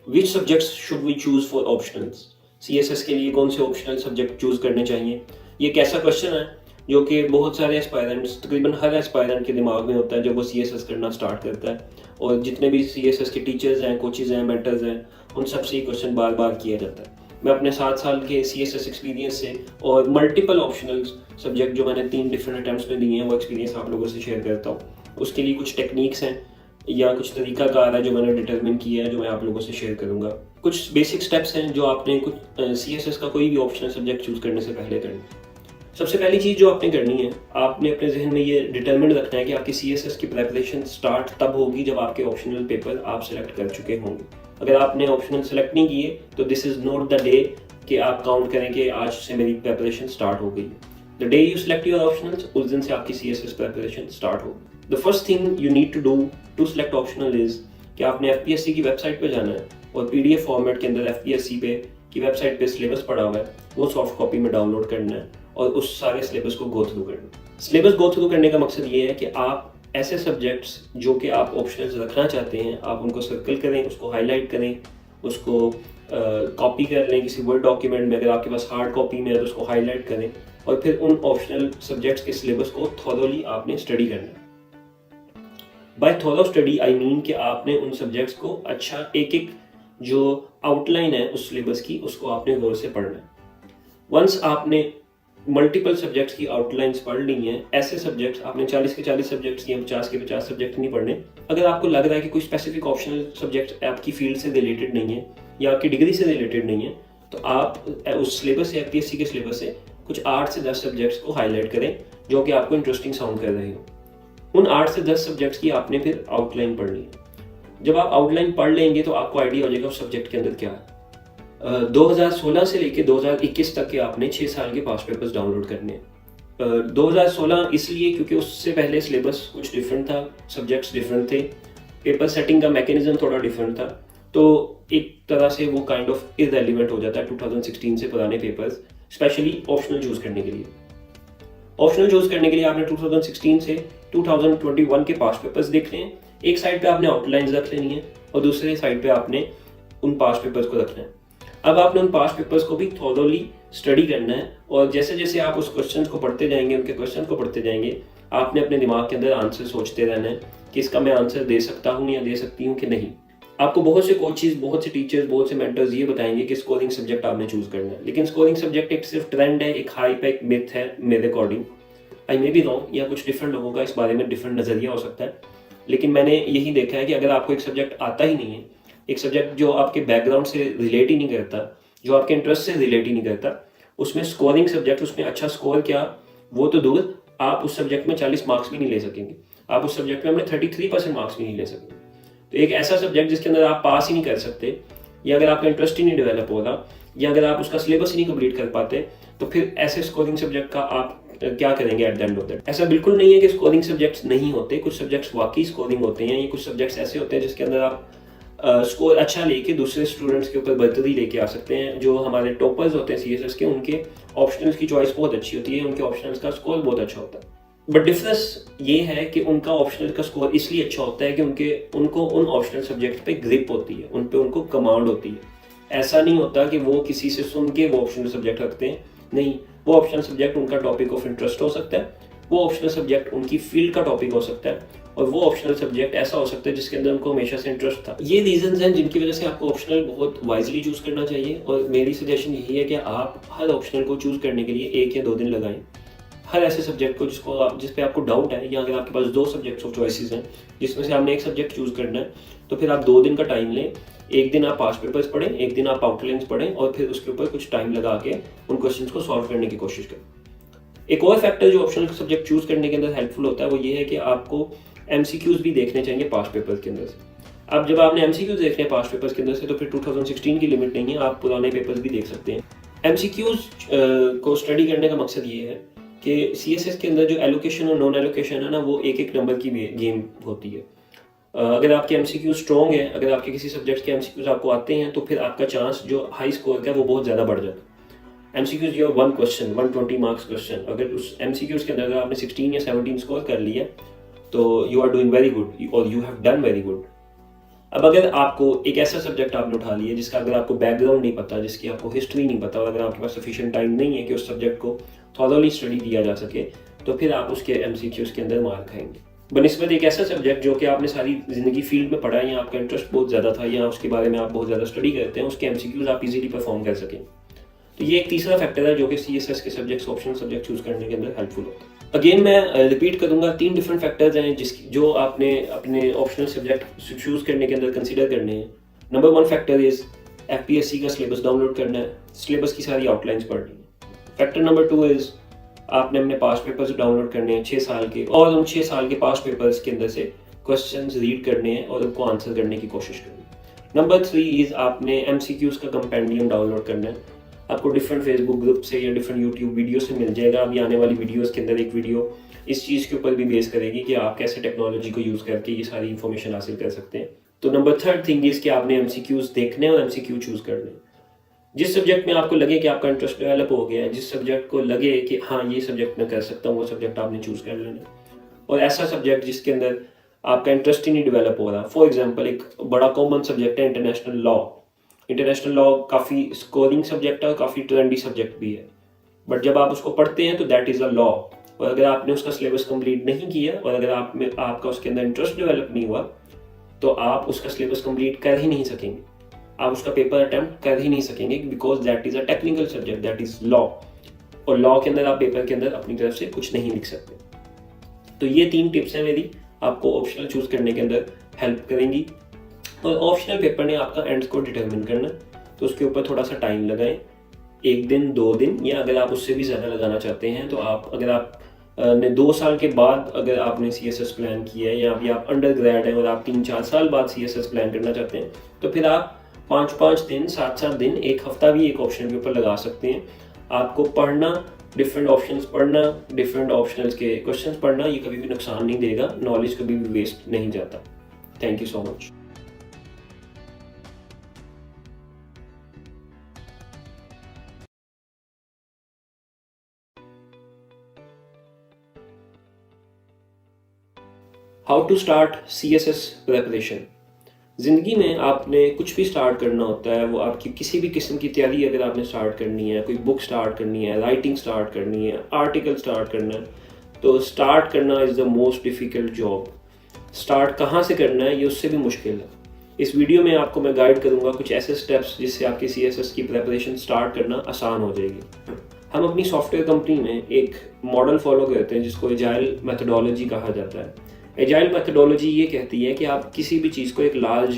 Which subjects should we choose for optionals? CSS के लिए कौन से ऑप्शनल सब्जेक्ट चूज़ करने चाहिए? ये एक ऐसा क्वेश्चन है जो कि बहुत सारे एस्पायरेंट्स, तकरीबन हर एस्पायरेंट के दिमाग में होता है जब वो CSS करना स्टार्ट करता है, और जितने भी CSS के टीचर्स हैं, कोचेज़ हैं, मेंटर्स हैं, उन सबसे ये क्वेश्चन बार बार किया जाता है। मैं अपने 7 साल के CSS एक्सपीरियंस से और मल्टीपल ऑप्शनल सब्जेक्ट जो मैंने 3 डिफरेंट अटैम्प्ट्स में दिए हैं वो एक्सपीरियंस आप लोगों से शेयर करता हूँ। उसके लिए कुछ टेक्निक्स हैं या कुछ तरीकाकार है जो मैंने डिटरमिन किया है, जो मैं आप लोगों से शेयर करूंगा। कुछ बेसिक स्टेप्स हैं जो आपने कुछ CSS का कोई भी ऑप्शनल सब्जेक्ट चूज करने से पहले करना। सबसे पहली चीज़ जो आपने करनी है, आपने अपने जहन में ये डिटरमिन रखना है कि आपकी CSS की प्रेपरेशन स्टार्ट तब होगी जब आपके ऑप्शनल पेपर आप सेलेक्ट कर चुके होंगे। अगर आपने ऑप्शनल सेलेक्ट नहीं किए तो this is not the day कि आप काउंट करें कि आज से मेरी प्रेपरेशन स्टार्ट हो गई। The day you select your optionals, उस दिन से आपकी CSS प्रेपरेशन स्टार्ट होगी। The first thing you need to do to select optional is कि आपने FPSC की वेबसाइट पे जाना है और PDF फॉर्मेट के अंदर FPSC की वेबसाइट पे सिलेबस पड़ा हुआ है, वो सॉफ्ट कॉपी में डाउनलोड करना है और उस सारे सिलेबस को गो थ्रू करना है। सिलेबस गो थ्रू करने का मकसद ये है कि आप ऐसे सब्जेक्ट्स जो कि आप ऑप्शनल्स रखना चाहते हैं, आप उनको सर्कल करें, उसको हाईलाइट करें, उसको कॉपी कर लें किसी वर्ड डॉक्यूमेंट में, अगर आपके पास हार्ड कॉपी में है तो उसको हाईलाइट करें, और फिर उन ऑप्शनल सब्जेक्ट्स के सिलेबस को थॉरोली आपने स्टडी करना है। By thorough study I mean कि आपने उन सब्जेक्ट्स को अच्छा एक जो आउटलाइन है उस सिलेबस की, उसको आपने गौर से पढ़ना है। वंस आपने मल्टीपल सब्जेक्ट्स की आउटलाइंस पढ़ ली हैं, ऐसे सब्जेक्ट्स आपने 40 के 40 सब्जेक्ट्स या 50 के 50 सब्जेक्ट नहीं पढ़ने। अगर आपको लग रहा है कि कोई स्पेसिफिक ऑप्शनल सब्जेक्ट आपकी फील्ड से रिलेटेड नहीं है या आपकी डिग्री से रिलेटेड नहीं है, तो आप उस सिलेबस से, FPSC के सिलेबस से कुछ 8 से 10 सब्जेक्ट्स को हाईलाइट करें जो कि आपको इंटरेस्टिंग साउंड कर रहे हो। उन 8 से 10 सब्जेक्ट्स की आपने फिर आउटलाइन पढ़नी है। जब आप आउटलाइन पढ़ लेंगे तो आपको आइडिया हो जाएगा उस सब्जेक्ट के अंदर क्या है। 2016 से लेकर 2021 तक के आपने 6 साल के पास पेपर्स डाउनलोड करने हैं। 2016 इसलिए क्योंकि उससे पहले सिलेबस कुछ डिफरेंट था, सब्जेक्ट्स डिफरेंट थे, पेपर सेटिंग का मैकेनिज्म थोड़ा डिफरेंट था, तो एक तरह से वो काइंड ऑफ इररेलेवेंट हो जाता है 2016 से पुराने पेपर्स, स्पेशली ऑप्शनल चूज करने के लिए। ऑप्शनल चूज करने के लिए आपने 2016 से 2021 के पास्ट पेपर्स देखने हैं। एक साइड पे आपने आउटलाइंस रख लेनी है और दूसरे साइड पे आपने उन पास्ट पेपर्स को रखना है। अब आपने उन पास्ट पेपर्स को भी थॉरोली स्टडी करना है, और जैसे जैसे आप उस क्वेश्चन को पढ़ते जाएंगे, उनके क्वेश्चन को पढ़ते जाएंगे, आपने अपने दिमाग के अंदर आंसर सोचते रहना है कि इसका मैं आंसर दे सकता हूँ या दे सकती हूँ कि नहीं। आपको बहुत से कोचेज, बहुत से टीचर्स, बहुत से मेंटर्स ये बताएंगे कि स्कोरिंग सब्जेक्ट आपने चूज करना है, लेकिन स्कोरिंग सब्जेक्ट एक सिर्फ ट्रेंड है, एक हाइप है, एक मिथ है मेरे according. I may be wrong, या कुछ डिफरेंट लोगों का इस बारे में डिफरेंट नज़रिया हो सकता है, लेकिन मैंने यही देखा है कि अगर आपको एक सब्जेक्ट आता ही नहीं है, एक सब्जेक्ट जो आपके बैकग्राउंड से रिलेट ही नहीं करता, जो आपके इंटरेस्ट से रिलेट ही नहीं करता, उसमें स्कोरिंग सब्जेक्ट, उसमें अच्छा स्कोर क्या वो तो दूर, आप उस सब्जेक्ट में 40 मार्क्स भी नहीं ले सकेंगे, आप उस सब्जेक्ट में अपने 33% मार्क्स भी नहीं ले सकेंगे। तो एक ऐसा सब्जेक्ट जिसके अंदर आप पास ही नहीं कर सकते, या अगर आपका इंटरेस्ट ही नहीं डेवलप हो रहा, या अगर आप उसका सिलेबस ही नहीं कंप्लीट कर पाते, तो फिर ऐसे स्कोरिंग सब्जेक्ट का आप क्या करेंगे at the end of that. ऐसा बिल्कुल नहीं है कि स्कोरिंग सब्जेक्ट्स नहीं होते, कुछ सब्जेक्ट्स वाकई स्कोरिंग होते हैं। ये कुछ सब्जेक्ट्स ऐसे होते हैं जिसके अंदर आप स्कोर अच्छा लेके दूसरे स्टूडेंट्स के ऊपर बढ़तरी लेके आ सकते हैं। जो हमारे टॉपर्स होते हैं CSS के, उनके ऑप्शनल्स की चॉइस बहुत अच्छी होती है, उनके ऑप्शनल्स का स्कोर बहुत अच्छा होता है। बट डिफरेंस ये है कि उनका ऑप्शनल का स्कोर इसलिए अच्छा होता है कि उनको उन ऑप्शनल सब्जेक्ट पे ग्रिप होती है, उन पे उनको कमांड होती है। ऐसा नहीं होता कि वो किसी से सुन के वो ऑप्शनल सब्जेक्ट रखते हैं, नहीं, वो ऑप्शनल सब्जेक्ट उनका टॉपिक ऑफ इंटरेस्ट हो सकता है, वो ऑप्शनल सब्जेक्ट उनकी फील्ड का टॉपिक हो सकता है, और वो ऑप्शनल सब्जेक्ट ऐसा हो सकता है जिसके अंदर उनको हमेशा से इंटरेस्ट था। ये रीजंस हैं जिनकी वजह से आपको ऑप्शनल बहुत वाइजली चूज करना चाहिए, और मेरी सजेशन यही है कि आप हर ऑप्शनल को चूज करने के लिए 1 या 2 दिन लगाएं। हर ऐसे सब्जेक्ट को जिस पे आपको डाउट है, या अगर आपके पास 2 सब्जेक्ट्स ऑफ चॉइसेस हैं जिसमें से आपने एक सब्जेक्ट चूज करना है, तो फिर आप 2 दिन का टाइम लें। एक दिन आप पास्ट पेपर्स पढ़ें, एक दिन आप आउटलाइंस पढ़ें, और फिर उसके ऊपर कुछ टाइम लगा के उन क्वेश्चंस को सॉल्व करने की कोशिश करें। एक और फैक्टर जो ऑप्शनल सब्जेक्ट चूज करने के अंदर हेल्पफुल होता है वो ये है कि आपको एमसीक्यूज भी देखने चाहिए पास्ट पेपर्स के अंदर से। अब जब आपने एमसीक्यूज देखने हैं पास्ट पेपर्स के अंदर से, तो फिर 2016 की लिमिट नहीं है, आप पुराने पेपर्स भी देख सकते हैं। एमसीक्यूज को स्टडी करने का मकसद ये है कि सीएसएस के अंदर जो एलोकेशन और नॉन एलोकेशन है ना, वो एक नंबर की गेम होती है। अगर आपके एमसीक्यू स्ट्रॉन्ग है, अगर आपके किसी सब्जेक्ट के एमसीक्यूज आपको आते हैं, तो फिर आपका चांस जो हाई स्कोर का है वो बहुत ज़्यादा बढ़ जाता है। MCQs your 1 question 120 marks question, अगर उस एमसीक्यूज के अंदर आपने 16 या 17 स्कोर कर लिया तो you are doing very good और you have done very good. अब अगर आपको एक ऐसा सब्जेक्ट आपने उठा लिया जिसका अगर आपको बैकग्राउंड नहीं पता, जिसकी आपको हिस्ट्री नहीं पता, और अगर आपके पास सफिशिएंट टाइम नहीं है कि उस सब्जेक्ट को थॉरोली स्टडी किया जा सके, तो फिर आप उसके एमसीक्यूज के अंदर मार खाएंगे। बनिस्बत एक ऐसा सब्जेक्ट जो कि आपने सारी जिंदगी फील्ड में पढ़ा है, या आपका इंटरेस्ट बहुत ज़्यादा था, या उसके बारे में आप बहुत ज़्यादा स्टडी करते हैं, उसके एमसीक्यूज आप इजीली परफॉर्म कर सकें। तो ये एक तीसरा फैक्टर है जो कि सीएसएस के सब्जेक्ट्स ऑप्शनल सब्जेक्ट चूज करने के अंदर हेल्पफुल होता है। अगेन मैं रिपीट करूंगा, 3 डिफरेंट फैक्टर्स हैं जो आपने अपने ऑप्शनल सब्जेक्ट चूज करने के अंदर कंसीडर करने हैं। नंबर 1 फैक्टर इज एफपीएससी का सिलेबस डाउनलोड करना है, सिलेबस की सारी आउटलाइंस पढ़नी है। फैक्टर नंबर 2 इज आपने अपने पास्ट पेपर्स डाउनलोड करने हैं 6 साल के, और उन 6 साल के पास्ट पेपर्स के अंदर से क्वेश्चंस रीड करने हैं और उनको आंसर करने की कोशिश करनी है। नंबर 3 इज आपने एमसीक्यूज का कंपेंडियम डाउनलोड करना है। आपको डिफरेंट फेसबुक ग्रुप से या डिफरेंट यूट्यूब वीडियो से मिल जाएगा। अभी आने वाली वीडियोस के अंदर एक वीडियो इस चीज़ के ऊपर भी बेस करेगी कि आप कैसे टेक्नोलॉजी को यूज़ करके ये सारी इन्फॉर्मेशन हासिल कर सकते हैं। तो नंबर 3 थिंग इज कि आपने एमसीक्यूज देखने और एमसीक्यू चूज करने। जिस सब्जेक्ट में आपको लगे कि आपका इंटरेस्ट डेवलप हो गया है, जिस सब्जेक्ट को लगे कि हाँ ये सब्जेक्ट मैं कर सकता हूँ, वो सब्जेक्ट आपने चूज कर लेना। और ऐसा सब्जेक्ट जिसके अंदर आपका इंटरेस्ट ही नहीं डेवलप हो रहा, फॉर एग्जाम्पल एक बड़ा कॉमन सब्जेक्ट है इंटरनेशनल लॉ। इंटरनेशनल लॉ काफ़ी स्कोरिंग सब्जेक्ट है और काफ़ी ट्रेंडी सब्जेक्ट भी है, बट जब आप उसको पढ़ते हैं तो दैट इज़ अ लॉ। और अगर आपने उसका सिलेबस कंप्लीट नहीं किया, और अगर आपका उसके अंदर इंटरेस्ट डेवलप नहीं हुआ, तो आप उसका सिलेबस कंप्लीट कर ही नहीं सकेंगे, आप उसका पेपर अटेम्प्ट कर ही नहीं सकेंगे, because that is a technical subject, that is law. और लॉ के अंदर आप पेपर के अंदर अपनी तरफ से कुछ नहीं लिख सकते। तो ये 3 टिप्स हैं मेरी, आपको ऑप्शनल चूज करने के अंदर हेल्प करेंगी। और ऑप्शनल पेपर ने आपका एंड स्कोर डिटरमिन करना, तो उसके ऊपर थोड़ा सा टाइम लगाएं, 1 दिन 2 दिन, या अगर आप उससे भी ज़्यादा लगाना चाहते हैं तो अगर आप ने 2 साल के बाद अगर आपने सीएसएस प्लान किया है, या अभी आप अंडर ग्रेड हैं और आप 3-4 साल बाद सीएसएस प्लान करना चाहते हैं, तो फिर आप 5-5 दिन 7-7 दिन 1 हफ्ता भी एक ऑप्शन के ऊपर लगा सकते हैं। आपको पढ़ना, डिफरेंट ऑप्शंस पढ़ना, डिफरेंट ऑप्शनल्स के क्वेश्चंस पढ़ना, ये कभी भी नुकसान नहीं देगा, नॉलेज कभी भी वेस्ट नहीं जाता। Thank you so much. How to start CSS preparation. ज़िंदगी में आपने कुछ भी स्टार्ट करना होता है, वो आपकी किसी भी किस्म की तैयारी अगर आपने स्टार्ट करनी है, कोई बुक स्टार्ट करनी है, राइटिंग स्टार्ट करनी है, आर्टिकल स्टार्ट करना है, तो स्टार्ट करना is the most difficult job. Start कहाँ से करना है ये उससे भी मुश्किल है। इस वीडियो में आपको मैं गाइड करूँगा कुछ ऐसे स्टेप्स जिससे आपकी सीएसएस की प्रेपरेशन स्टार्ट करना आसान हो जाएगी। हम अपनी सॉफ्टवेयर कंपनी में एक मॉडल फॉलो करते हैं जिसको एजाइल मेथोडोलॉजी कहा जाता है। एजाइल मेथोडोलॉजी ये कहती है कि आप किसी भी चीज़ को एक लार्ज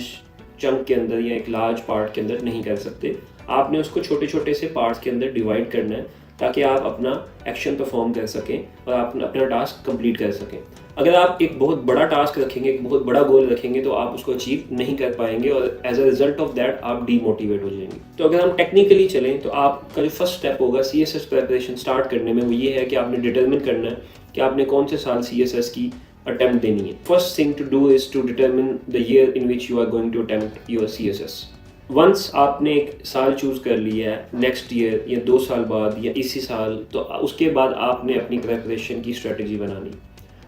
चंक के अंदर या एक लार्ज पार्ट के अंदर नहीं कर सकते, आपने उसको छोटे छोटे से पार्ट्स के अंदर डिवाइड करना है ताकि आप अपना एक्शन परफॉर्म कर सकें और आप अपना टास्क कंप्लीट कर सकें। अगर आप एक बहुत बड़ा टास्क रखेंगे, एक बहुत बड़ा गोल रखेंगे, तो आप उसको अचीव नहीं कर पाएंगे और as a result of that आप डीमोटिवेट हो जाएंगे। तो अगर हम टेक्निकली चलें तो आपका जो फर्स्ट स्टेप होगा सीएसएस प्रिपरेशन स्टार्ट करने में, वो ये है कि आपने डिटरमिन करना है कि आपने कौन से साल सीएसएस की अटेम्प्ट देनी है। First thing to do is to determine the year in which you are going to attempt your CSS. Once आपने एक साल चूज़ कर लिया है, नेक्स्ट ईयर या 2 साल बाद या इसी साल, तो उसके बाद आपने अपनी प्रिपरेशन की स्ट्रेटजी बनानी।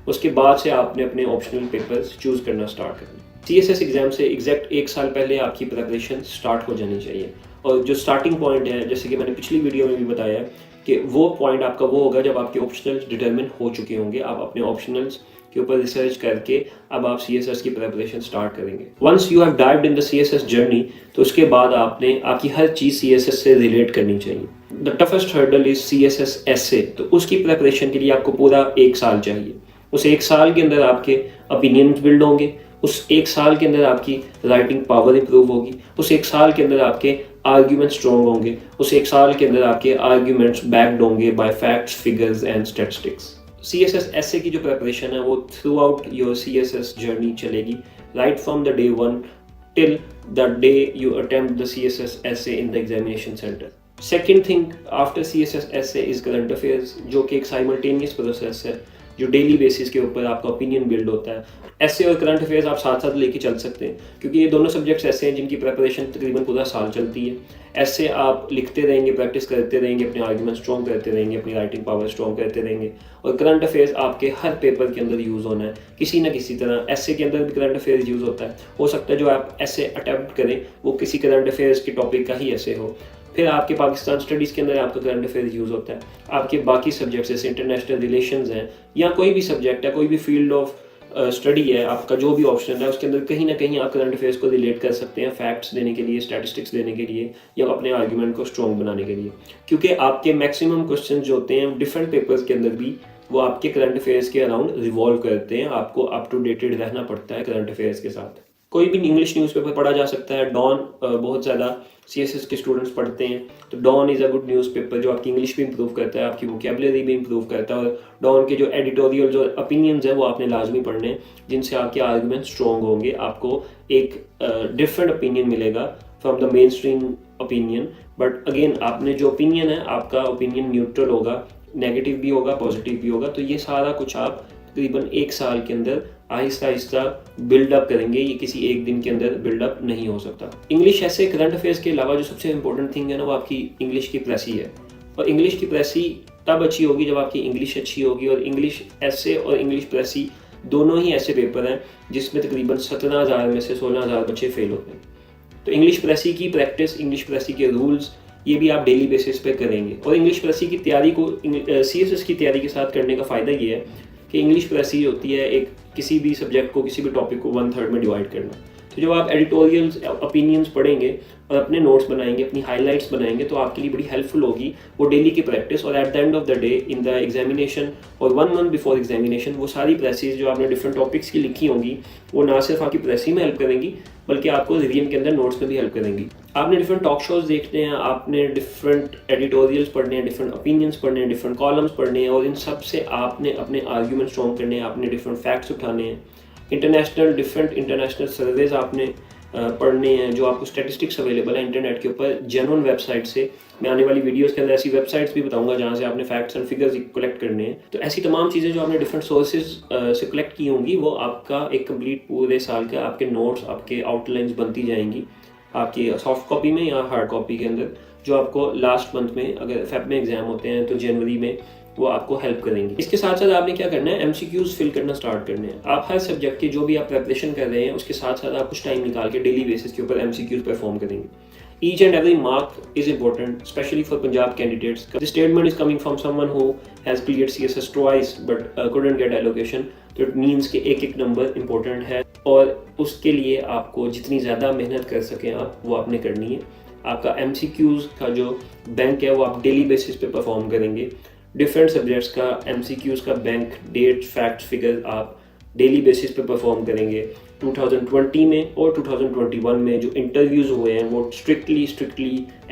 उसके बाद से आपने अपने ऑप्शनल पेपर्स चूज़ करना स्टार्ट करना। सीएसएस एग्ज़ाम से एग्जैक्ट 1 साल पहले आपकी प्रिपरेशन स्टार्ट हो जानी चाहिए। और जो स्टार्टिंग पॉइंट है, जैसे कि मैंने पिछली वीडियो में भी बताया कि वो पॉइंट आपका वो होगा जब आपके ऑप्शनल्स डिटरमिन हो चुके होंगे। आप अपने ऑप्शनल्स के ऊपर रिसर्च करके अब आप सीएसएस की प्रिपरेशन स्टार्ट करेंगे। Once you have dived in the CSS journey, तो उसके बाद आपने आपकी हर चीज़ सीएसएस से रिलेट करनी चाहिए। The toughest hurdle is CSS essay, तो उसकी प्रिपरेशन के लिए आपको पूरा 1 साल चाहिए। उस 1 साल के अंदर आपके ओपिनियंस बिल्ड होंगे, उस 1 साल के अंदर आपकी राइटिंग पावर इंप्रूव होगी, उस 1 साल के अंदर आपके आर्ग्यूमेंट स्ट्रॉन्ग होंगे, उस 1 साल के अंदर आपके आर्ग्यूमेंट्स बैक्ड होंगे by facts, figures and statistics. CSS essay की जो प्रिपरेशन है वो throughout your CSS journey चलेगी, right from the day 1 till the day you attempt the CSS essay in the examination center. Second thing after CSS essay is current affairs, जो कि एक साइमल्टेनियस प्रोसेस है जो डेली बेसिस के ऊपर आपका ओपिनियन बिल्ड होता है। ऐसे और करंट अफेयर्स आप साथ साथ लेके चल सकते हैं, क्योंकि ये दोनों सब्जेक्ट्स ऐसे हैं जिनकी प्रिपरेशन तकरीबन पूरा साल चलती है। ऐसे आप लिखते रहेंगे, प्रैक्टिस करते रहेंगे, अपने आर्गुमेंट स्ट्रॉन्ग करते रहेंगे, अपनी राइटिंग पावर स्ट्रॉन्ग करते रहेंगे, और करंट अफेयर्स आपके हर पेपर के अंदर यूज़ होना है किसी ना किसी तरह। ऐसे के अंदर भी करंट अफेयर्स यूज़ होता है। हो सकता है जो आप ऐसे अटैम्प्ट करें वो किसी करंट अफेयर्स के टॉपिक का ही ऐसे हो। फिर आपके पाकिस्तान स्टडीज़ के अंदर आपका करंट अफेयर्स यूज़ होता है। आपके बाकी सब्जेक्ट्स जैसे इंटरनेशनल रिलेशंस हैं या कोई भी सब्जेक्ट है, कोई भी फील्ड ऑफ स्टडी है, आपका जो भी ऑप्शन है उसके अंदर कहीं ना कहीं आप करंट अफेयर्स को रिलेट कर सकते हैं, फैक्ट्स देने के लिए, स्टैटिस्टिक्स देने के लिए, या अपने आर्ग्यूमेंट को स्ट्रॉन्ग बनाने के लिए। क्योंकि आपके मैक्सिमम क्वेश्चन जो होते हैं डिफरेंट पेपर्स के अंदर भी वो आपके करंट अफेयर्स के अराउंड रिवॉल्व करते हैं। आपको अप टू डेटेड रहना पड़ता है करंट अफेयर्स के साथ। कोई भी इंग्लिश न्यूज़पेपर पढ़ा जा सकता है। डॉन बहुत ज़्यादा सीएसएस के स्टूडेंट्स पढ़ते हैं, तो Dawn is a good newspaper जो आपकी इंग्लिश भी इंप्रूव करता है, आपकी वोकेबलरी भी इंप्रूव करता है। और डॉन के जो एडिटोरियल जो ओपिनियंस है वो आपने लाजमी पढ़ने हैं, जिनसे आपके आर्गुमेंट स्ट्रॉन्ग होंगे। आपको एक डिफरेंट ओपिनियन मिलेगा from the main stream opinion. But again आपने जो ओपिनियन है, आपका ओपिनियन न्यूट्रल होगा, नेगेटिव भी होगा, पॉजिटिव भी होगा। तो ये सारा कुछ आप तकरीबन 1 साल के अंदर आहिस्ता आहिस्ता बिल्डअप करेंगे। ये किसी एक दिन के अंदर बिल्डअप नहीं हो सकता। इंग्लिश ऐसे करंट अफेयर्स के अलावा जो सबसे इंपॉर्टेंट थिंग है ना, वो आपकी इंग्लिश की प्रेसी है। और इंग्लिश की प्रेसी तब अच्छी होगी जब आपकी इंग्लिश अच्छी होगी। और इंग्लिश ऐसे और इंग्लिश प्रेसी दोनों ही ऐसे पेपर हैं जिसमें तकरीबन 17,000 में से 16,000 बच्चे फेल होते हैं। तो इंग्लिश प्रेसी की प्रैक्टिस, इंग्लिश प्रेसी के रूल्स, ये भी आप डेली बेसिस पे करेंगे। और इंग्लिश प्रेसी की तैयारी को सीएसएस की तैयारी के साथ करने का फ़ायदा ये है कि इंग्लिश प्रेसी होती है एक किसी भी सब्जेक्ट को, किसी भी टॉपिक को 1/3 में डिवाइड करना। तो जब आप एडिटोरियल्स, ओपिनियंस पढ़ेंगे और अपने नोट्स बनाएंगे, अपनी हाइलाइट्स बनाएंगे, तो आपके लिए बड़ी हेल्पफुल होगी वो डेली की प्रैक्टिस। और at the end of the day in the examination और 1 मंथ बिफोर एग्जामिनेशन वो सारी प्रेसिस जो आपने डिफरेंट टॉपिक्स की लिखी होंगी वो ना सिर्फ आपकी प्रेसी में हेल्प करेंगी बल्कि आपको रिवीजन के अंदर नोट्स में भी हेल्प करेंगी। आपने डिफरेंट टॉक शोज देखने हैं, आपने डिफरेंट एडिटोरियल्स पढ़ने हैं, डिफरेंट ओपिनियंस पढ़ने हैं, डिफरेंट कॉलम्स पढ़ने हैं, और इन सब से आपने अपने आर्ग्यूमेंट स्ट्रॉन्ग करने हैं, आपने डिफरेंट फैक्ट्स उठाने हैं। डिफरेंट इंटरनेशनल सर्वेज आपने पढ़ने हैं, जो आपको स्टैटिस्टिक्स अवेलेबल है इंटरनेट के ऊपर जेन्युइन वेबसाइट से। मैं आने वाली वीडियोस के अंदर ऐसी वेबसाइट्स भी बताऊंगा जहां से आपने फैक्ट्स एंड फिगर्स कलेक्ट करने हैं। तो ऐसी तमाम चीज़ें जो आपने डिफरेंट सोर्सेज से कलेक्ट की होंगी वो आपका एक कंप्लीट पूरे साल का आपके नोट्स, आपके आउटलाइंस बनती जाएंगी आपकी सॉफ्ट कॉपी में या हार्ड कॉपी के अंदर, जो आपको लास्ट मंथ में, अगर फेब में एग्जाम होते हैं तो जनवरी में, वो आपको हेल्प करेंगी। इसके साथ साथ आपने क्या करना है, एमसीक्यूज फिल करना स्टार्ट करने हैं। आप हर सब्जेक्ट की जो भी आप प्रिपरेशन कर रहे हैं उसके साथ साथ आप कुछ टाइम निकाल के डेली बेसिस के ऊपर एमसीक्यूज परफॉर्म करेंगे। Each and every mark is important, especially for Punjab candidates. This statement is coming from someone who has cleared CSS twice but couldn't get allocation. तो it means कि एक एक नंबर important है, और उसके लिए आपको जितनी ज़्यादा मेहनत कर सकें आप, वो आपने करनी है। आपका MCQs का जो बैंक है वो आप डेली बेसिस पे परफॉर्म करेंगे। डिफरेंट सब्जेक्ट्स का MCQs का बैंक, डेट, फैक्ट्स, फिगर आप डेली बेसिस पे परफॉर्म करेंगे। 2020 में और 2021 में जो इंटरव्यूज़ हुए हैं वो स्ट्रिक्टली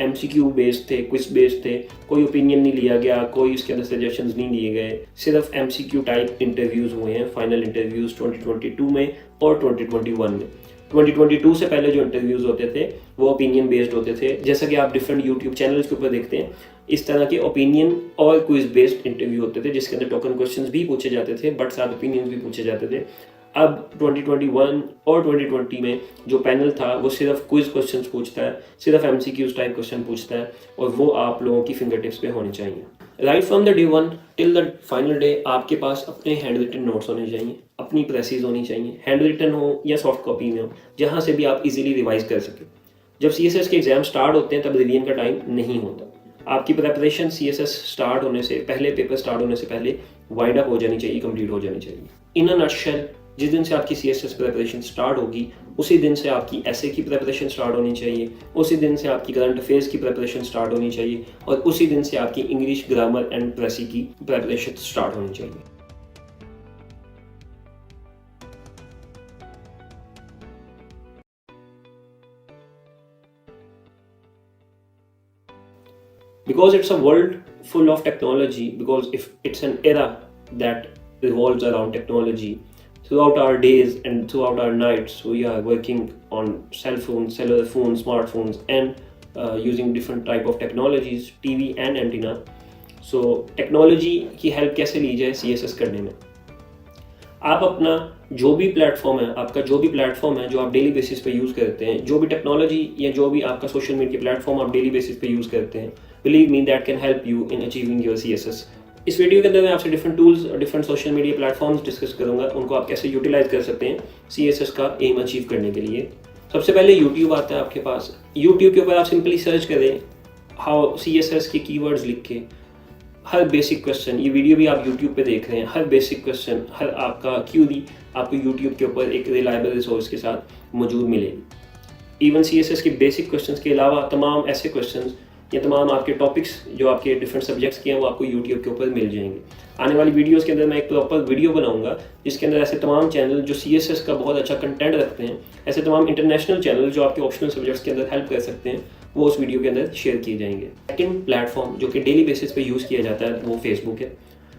MCQ बेस्ड थे, क्विज बेस्ड थे। कोई ओपिनियन नहीं लिया गया, कोई इसके अंदर सजेशंस नहीं लिए गए, सिर्फ MCQ टाइप इंटरव्यूज़ हुए हैं। फाइनल इंटरव्यूज़ 2022 में और 2021 में। 2022 से पहले जो इंटरव्यूज़ होते थे वो ओपिनियन बेस्ड होते थे, जैसा कि आप डिफरेंट यूट्यूब चैनल्स के ऊपर देखते हैं। इस तरह के ओपिनियन और क्विज बेस्ड इंटरव्यू होते थे जिसके अंदर टोकन क्वेश्चंस भी पूछे जाते थे बट साथ ओपिनियंस भी पूछे जाते थे। अब 2021 और 2020 में जो पैनल था वो सिर्फ क्विज क्वेश्चंस पूछता है, सिर्फ एमसीक्यूज टाइप क्वेश्चन पूछता है, और वो आप लोगों की फिंगर टिप्स पे होने चाहिए। Right from the day 1 till the final day आपके पास अपने हैंड रिटन नोट्स होने चाहिए, अपनी प्रेसेस होनी चाहिए, हैंड रिटन हो या सॉफ्ट कॉपी में हो, जहाँ से भी आप इजीली रिवाइज कर सकें। जब CSS के एग्जाम स्टार्ट होते हैं तब रिवीजन का टाइम नहीं होता। आपकी प्रिपरेशन CSS स्टार्ट होने से पहले, पेपर स्टार्ट होने से पहले वाइंड अप हो जानी चाहिए, कंप्लीट हो जानी चाहिए। इन अ नटशेल, जिस दिन से आपकी CSS प्रिपरेशन स्टार्ट होगी उसी दिन से आपकी ऐसे की प्रिपरेशन स्टार्ट होनी चाहिए, उसी दिन से आपकी करंट अफेयर्स की प्रिपरेशन स्टार्ट होनी चाहिए, और उसी दिन से आपकी इंग्लिश ग्रामर एंड प्रेसी की प्रिपरेशन स्टार्ट होनी चाहिए। Because it's a world full of technology, because if it's an era that revolves around technology, throughout our days and throughout our nights we are working on cell phones, cellular phones, smartphones, and using different type of technologies, TV and antenna. So technology की help कैसे ली जाए CSS करने में? आप अपना जो भी प्लेटफॉर्म है, आपका जो भी प्लेटफॉर्म है जो आप डेली बेसिस पे यूज़ करते हैं, जो भी टेक्नोलॉजी या जो भी आपका सोशल मीडिया प्लेटफॉर्म आप डेली बेसिस पे यूज़ करते हैं, believe me that can help you in achieving your CSS। इस वीडियो के अंदर मैं आपसे डिफरेंट टूल्स और different social media platforms discuss करूंगा, उनको आप कैसे यूटिलाइज कर सकते हैं CSS का एम अचीव करने के लिए। सबसे पहले यूट्यूब आता है आपके पास। यूट्यूब के ऊपर आप सिंपली सर्च करें हाउ CSS के कीवर्ड्स लिख के हर बेसिक क्वेश्चन, ये वीडियो भी आप यूट्यूब पे देख रहे हैं, हर बेसिक क्वेश्चन, हर आपका क्यूरी आपको यूट्यूब के ऊपर एक रिलायबल रिसोर्स के साथ मौजूद मिलेगी। इवन CSS के बेसिक क्वेश्चंस के अलावा तमाम ऐसे क्वेश्चंस या तमाम आपके टॉपिक्स जो आपके डिफरेंट सब्जेक्ट्स के हैं वो आपको यूट्यूब के ऊपर मिल जाएंगे। आने वाली वीडियोस के अंदर मैं एक प्रॉपर वीडियो बनाऊंगा जिसके अंदर ऐसे तमाम चैनल जो CSS का बहुत अच्छा कंटेंट रखते हैं, ऐसे तमाम इंटरनेशनल चैनल जो आपके ऑप्शनल सब्जेक्ट्स के अंदर हेल्प कर सकते हैं, वो उस वीडियो के अंदर शेयर किए जाएंगे। सेकंड प्लेटफॉर्म जो कि डेली बेसिस पे यूज़ किया जाता है वो फेसबुक है।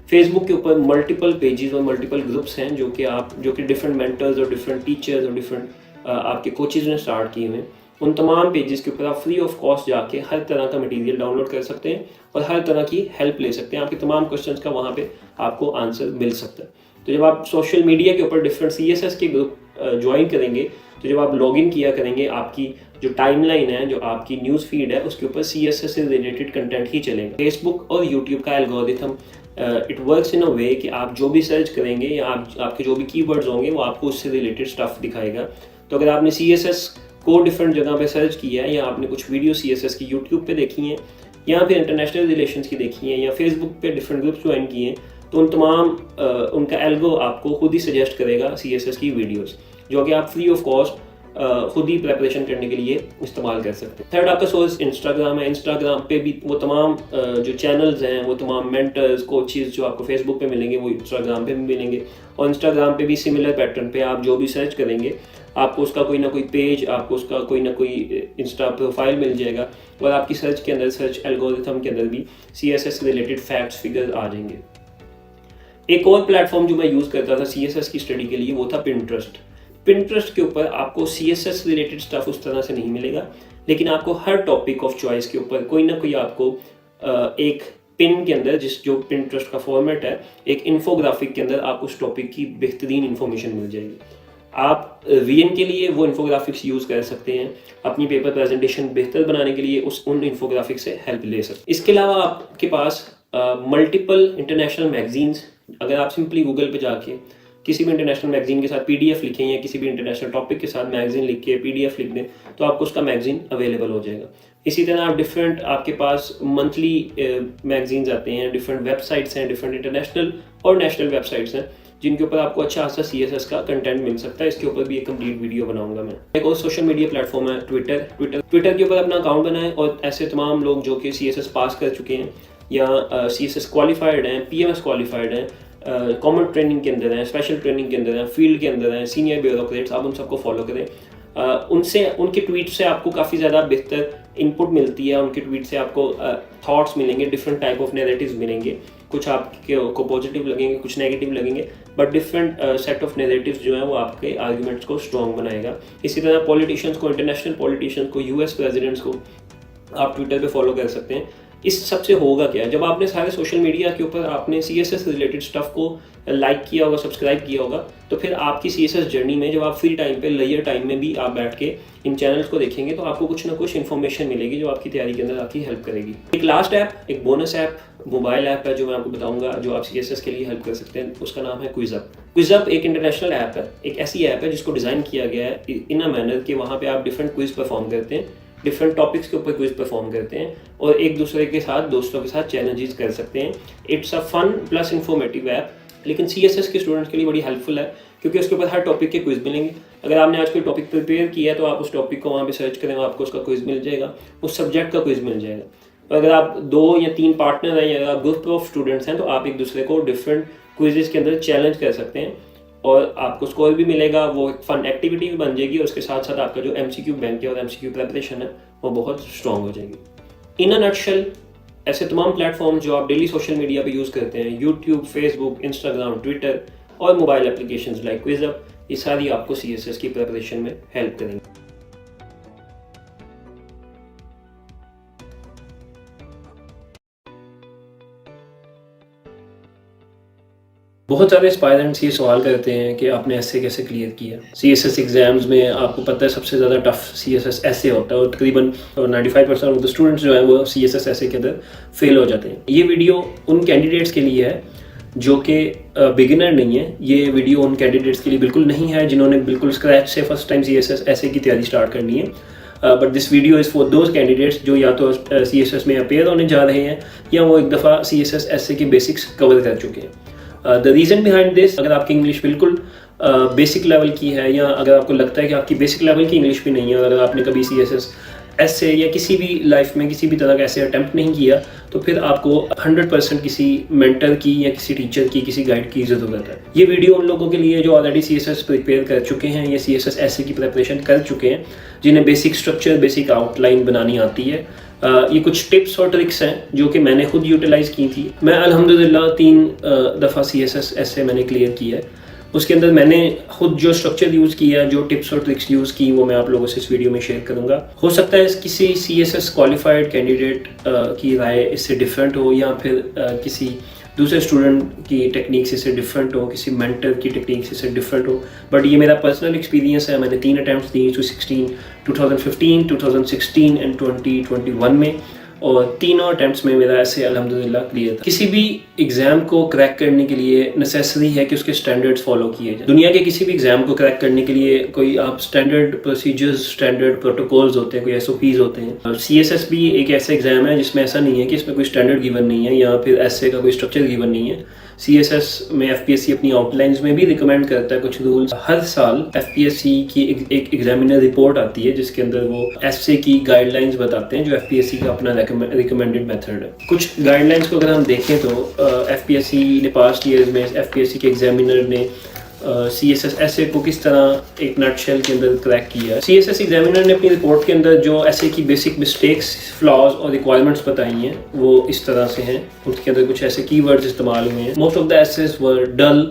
फेसबुक के ऊपर मल्टीपल पेजेस और मल्टीपल ग्रुप्स हैं जो कि डिफरेंट मेंटर्स और डिफरेंट टीचर्स और डिफरेंट आपके कोचेज ने स्टार्ट किए हुए हैं। उन तमाम पेजेस के ऊपर आप फ्री ऑफ कॉस्ट जाके हर तरह का मटेरियल डाउनलोड कर सकते हैं और हर तरह की हेल्प ले सकते हैं। आपके तमाम क्वेश्चंस का वहाँ पे आपको आंसर मिल सकता है। तो जब आप सोशल मीडिया के ऊपर डिफरेंट CSS के ग्रुप ज्वाइन करेंगे, तो जब आप लॉगिन किया करेंगे, आपकी जो टाइमलाइन है, जो आपकी न्यूज़ फीड है, उसके ऊपर CSS से रिलेटेड कंटेंट ही चलेगा। फेसबुक और यूट्यूब का एल्गोरिथम इट वर्क्स इन अ वे कि आप जो भी सर्च करेंगे या आपके जो भी कीवर्ड्स होंगे वो आपको उससे रिलेटेड स्टफ दिखाएगा। तो अगर आपने CSS को डिफरेंट जगह पे सर्च किया है, या आपने कुछ वीडियो CSS की यूट्यूब पे देखी हैं, या फिर इंटरनेशनल रिलेशंस की देखी हैं, या फेसबुक पे डिफरेंट ग्रुप्स ज्वाइन किए हैं, तो उन तमाम उनका एल्गो आपको खुद ही सजेस्ट करेगा CSS की वीडियोस, जो कि आप फ्री ऑफ कॉस्ट खुद ही प्रिपरेशन करने के लिए इस्तेमाल कर सकते हैं। थर्ड आपका सोर्स इंस्टाग्राम है। इंस्टाग्राम पे भी वो तमाम जो चैनल्स हैं, वो तमाम मेंटर्स, कोचेस जो आपको फेसबुक पे मिलेंगे वो इंस्टाग्राम पे भी मिलेंगे, और इंस्टाग्राम पे भी सिमिलर पैटर्न पे आप जो भी सर्च करेंगे आपको उसका कोई ना कोई पेज, आपको उसका कोई ना कोई इंस्टा प्रोफाइल मिल जाएगा, और आपकी सर्च के अंदर, सर्च एल्गोरिथम के अंदर भी CSS रिलेटेड फैक्ट्स फिगर्स आ जाएंगे। एक और प्लेटफॉर्म जो मैं यूज़ करता था CSS की स्टडी के लिए वो था पिंटरेस्ट। पिंटरेस्ट के ऊपर आपको CSS रिलेटेड स्टफ उस तरह से नहीं मिलेगा, लेकिन आपको हर टॉपिक ऑफ चॉइस के ऊपर कोई ना कोई आपको एक पिन के अंदर, जो पिंटरेस्ट का फॉर्मेट है, एक इन्फोग्राफिक के अंदर आपको उस टॉपिक की बेहतरीन इन्फॉर्मेशन मिल जाएगी। आप VN के लिए वो इन्फोग्राफिक्स यूज़ कर सकते हैं, अपनी पेपर प्रेजेंटेशन बेहतर बनाने के लिए उन इन्फोग्राफिक्स से हेल्प ले सकते हैं। इसके अलावा आपके पास मल्टीपल इंटरनेशनल मैगजीन्स, अगर आप सिंपली गूगल पे जाके किसी भी इंटरनेशनल मैगजीन के साथ PDF लिखें, या किसी भी इंटरनेशनल टॉपिक के साथ मैगजीन लिख के PDF लिख दें, तो आपको उसका मैगजीन अवेलेबल हो जाएगा। इसी तरह आप डिफरेंट, आपके पास मंथली मैगजीन्स आते हैं, डिफरेंट वेबसाइट्स हैं, डिफरेंट इंटरनेशनल और नेशनल वेबसाइट्स हैं, जिनके ऊपर आपको अच्छा खासा CSS का कंटेंट मिल सकता है। इसके ऊपर भी एक कंप्लीट वीडियो बनाऊंगा मैं। एक और सोशल मीडिया प्लेटफॉर्म है ट्विटर के ऊपर अपना अकाउंट बनाएं, और ऐसे तमाम लोग जो कि CSS पास कर चुके हैं या CSS क्वालिफाइड हैं, PMS क्वालिफाइड हैं, कॉमन ट्रेनिंग के अंदर हैं, स्पेशल ट्रेनिंग के अंदर हैं, फील्ड के अंदर हैं, सीनियर ब्यूरोक्रेट्स, आप उन सबको फॉलो करें। उनसे, उनके ट्वीट से आपको काफ़ी ज़्यादा बेहतर इनपुट मिलती है, उनके ट्वीट से आपको थॉट्स मिलेंगे, डिफरेंट टाइप ऑफ नैरेटिव्स मिलेंगे, कुछ आपको पॉजिटिव लगेंगे, कुछ नेगेटिव लगेंगे, but different set of narratives जो हैं वो आपके आर्ग्यूमेंट्स को स्ट्रॉन्ग बनाएगा। इसी तरह पॉलिटिशियंस को, इंटरनेशनल पॉलिटिशियंस को, US प्रेसिडेंट्स को आप ट्विटर पे फॉलो कर सकते हैं। इस सबसे होगा क्या, जब आपने सारे सोशल मीडिया के ऊपर आपने CSS रिलेटेड स्टफ को लाइक किया होगा, सब्सक्राइब किया होगा, तो फिर आपकी CSS जर्नी में जब आप फ्री टाइम पे, लेजर टाइम में भी आप बैठ के इन चैनल्स को देखेंगे तो आपको कुछ ना कुछ इन्फॉर्मेशन मिलेगी जो आपकी तैयारी के अंदर आपकी हेल्प करेगी। एक लास्ट ऐप, एक बोनस ऐप, मोबाइल ऐप है जो मैं आपको बताऊंगा जो आप CSS के लिए हेल्प कर सकते हैं, उसका नाम है क्विज़अप। क्विज़अप एक इंटरनेशनल ऐप है, एक ऐसी ऐप है जिसको डिज़ाइन किया गया है इन अ मैनर कि वहाँ पे आप डिफरेंट क्विज परफॉर्म करते हैं, डिफरेंट टॉपिक्स के ऊपर क्विज परफॉर्म करते हैं और एक दूसरे के साथ, दोस्तों के साथ चैलेंजेस कर सकते हैं। It's a fun plus informative app, लेकिन CSS के स्टूडेंट्स के लिए बड़ी हेल्पफुल है क्योंकि उसके ऊपर हर टॉपिक के क्विज मिलेंगे। अगर आपने आज कोई टॉपिक प्रिपेयर किया है तो आप उस टॉपिक को वहाँ पे सर्च करें, आपको उसका क्विज मिल जाएगा, उस सब्जेक्ट का क्विज मिल जाएगा। और अगर आप 2 या 3 पार्टनर हैं या अगर आप ग्रुप ऑफ स्टूडेंट्स हैं तो आप एक दूसरे को डिफरेंट क्विजेस के अंदर चैलेंज कर सकते हैं और आपको स्कोर भी मिलेगा, वो एक फन एक्टिविटी भी बन जाएगी और उसके साथ साथ आपका जो MCQ बैंक है और MCQ प्रेपरेशन है वो बहुत स्ट्रॉन्ग हो जाएगी। इन अ नटशेल, ऐसे तमाम प्लेटफॉर्म जो आप डेली सोशल मीडिया पे यूज़ करते हैं, यूट्यूब, फेसबुक, इंस्टाग्राम, ट्विटर और मोबाइल एप्लीकेशंस लाइक क्विज़अप, ये सारी आपको CSS की प्रेपरेशन में हेल्प करेंगे। बहुत सारे एस्पायरेंट्स ये सवाल करते हैं कि आपने ऐसे कैसे क्लियर किया। CSS एग्जाम्स में आपको पता है सबसे ज़्यादा टफ CSS ऐसे होता है और तकरीबन 95% ऑफ द स्टूडेंट्स जो हैं वो CSS ऐसे के अंदर फेल हो जाते हैं। ये वीडियो उन कैंडिडेट्स के लिए है जो कि बिगिनर नहीं है, ये वीडियो उन कैंडिडेट्स के लिए बिल्कुल नहीं है जिन्होंने बिल्कुल स्क्रैच से फर्स्ट टाइम CSS ऐसे की तैयारी स्टार्ट करनी है। But this video is for those candidates जो या तो CSS में अपेयर होने जा रहे हैं या वो एक दफ़ा CSS ऐसे के बेसिक्स कवर कर चुके हैं। द रीज़न बिहाइंड दिस, अगर आपकी इंग्लिश बिल्कुल बेसिक लेवल की है या अगर आपको लगता है कि आपकी बेसिक लेवल की इंग्लिश भी नहीं है और अगर आपने कभी CSS ऐसे या किसी भी लाइफ में किसी भी तरह का ऐसे अटैम्प्ट नहीं किया तो फिर आपको 100% किसी मेंटर की या किसी टीचर की, किसी गाइड की ज़रूरत है। ये वीडियो उन लोगों के लिए जो ऑलरेडी CSS प्रिपेयर कर चुके हैं या CSS ऐसे की प्रिपरेशन कर चुके हैं, जिन्हें बेसिक स्ट्रक्चर, बेसिक आउटलाइन बनानी आती है। ये कुछ टिप्स और ट्रिक्स हैं जो कि मैंने खुद यूटिलाइज़ की थी। मैं अल्हम्दुलिल्लाह 3 दफ़ा CSS ऐसे मैंने क्लियर किया है। उसके अंदर मैंने खुद जो स्ट्रक्चर यूज़ किया, जो टिप्स और ट्रिक्स यूज़ की, वो मैं आप लोगों से इस वीडियो में शेयर करूंगा। हो सकता है किसी CSS क्वालिफाइड कैंडिडेट की राय इससे डिफरेंट हो या फिर किसी दूसरे स्टूडेंट की टेक्निक से डिफरेंट हो, किसी मेंटर की टेक्निक से डिफरेंट हो, बट ये मेरा पर्सनल एक्सपीरियंस है। मैंने 3 अटैम्प्ट्स दिए 2015, 2016 एंड 2021 में और तीनों अटैम्प्ट्स में मेरा ऐसे अल्हम्दुलिल्लाह क्लियर था। किसी भी एग्ज़ाम को क्रैक करने के लिए नेसेसरी है कि उसके स्टैंडर्ड्स फॉलो किए जाए। दुनिया के किसी भी एग्ज़ाम को क्रैक करने के लिए कोई आप स्टैंडर्ड प्रोसीजर्स, स्टैंडर्ड प्रोटोकॉल्स होते हैं, कोई SOPs होते हैं। और CSS भी एक ऐसा एग्ज़ाम है जिसमें ऐसा नहीं है कि इसमें कोई स्टैंडर्ड गिवन नहीं है या फिर ऐसे का कोई स्ट्रक्चर गिवन नहीं है। CSS में FPSC अपनी आउटलाइंस में भी रिकमेंड करता है कुछ रूल्स। हर साल FPSC की एक एग्जामिनर रिपोर्ट आती है जिसके अंदर वो ऐसे की गाइडलाइंस बताते हैं जो FPSC का अपना रिकमेंडेड मेथड है। कुछ गाइडलाइंस को अगर हम देखें तो FPSC ने पास्ट ईयर्स में FPSC के एग्जामिनर ने CSS ऐसे को किस तरह एक नटशेल के अंदर क्रैक किया है। CSS एग्जामिनर ने अपनी रिपोर्ट के अंदर जो ऐसे की बेसिक मिस्टेक्स, फ्लॉज और रिक्वायरमेंट्स बताई हैं वो इस तरह से हैं। उसके अंदर कुछ ऐसे कीवर्ड्स इस्तेमाल हुए हैं। Most of the essays were dull,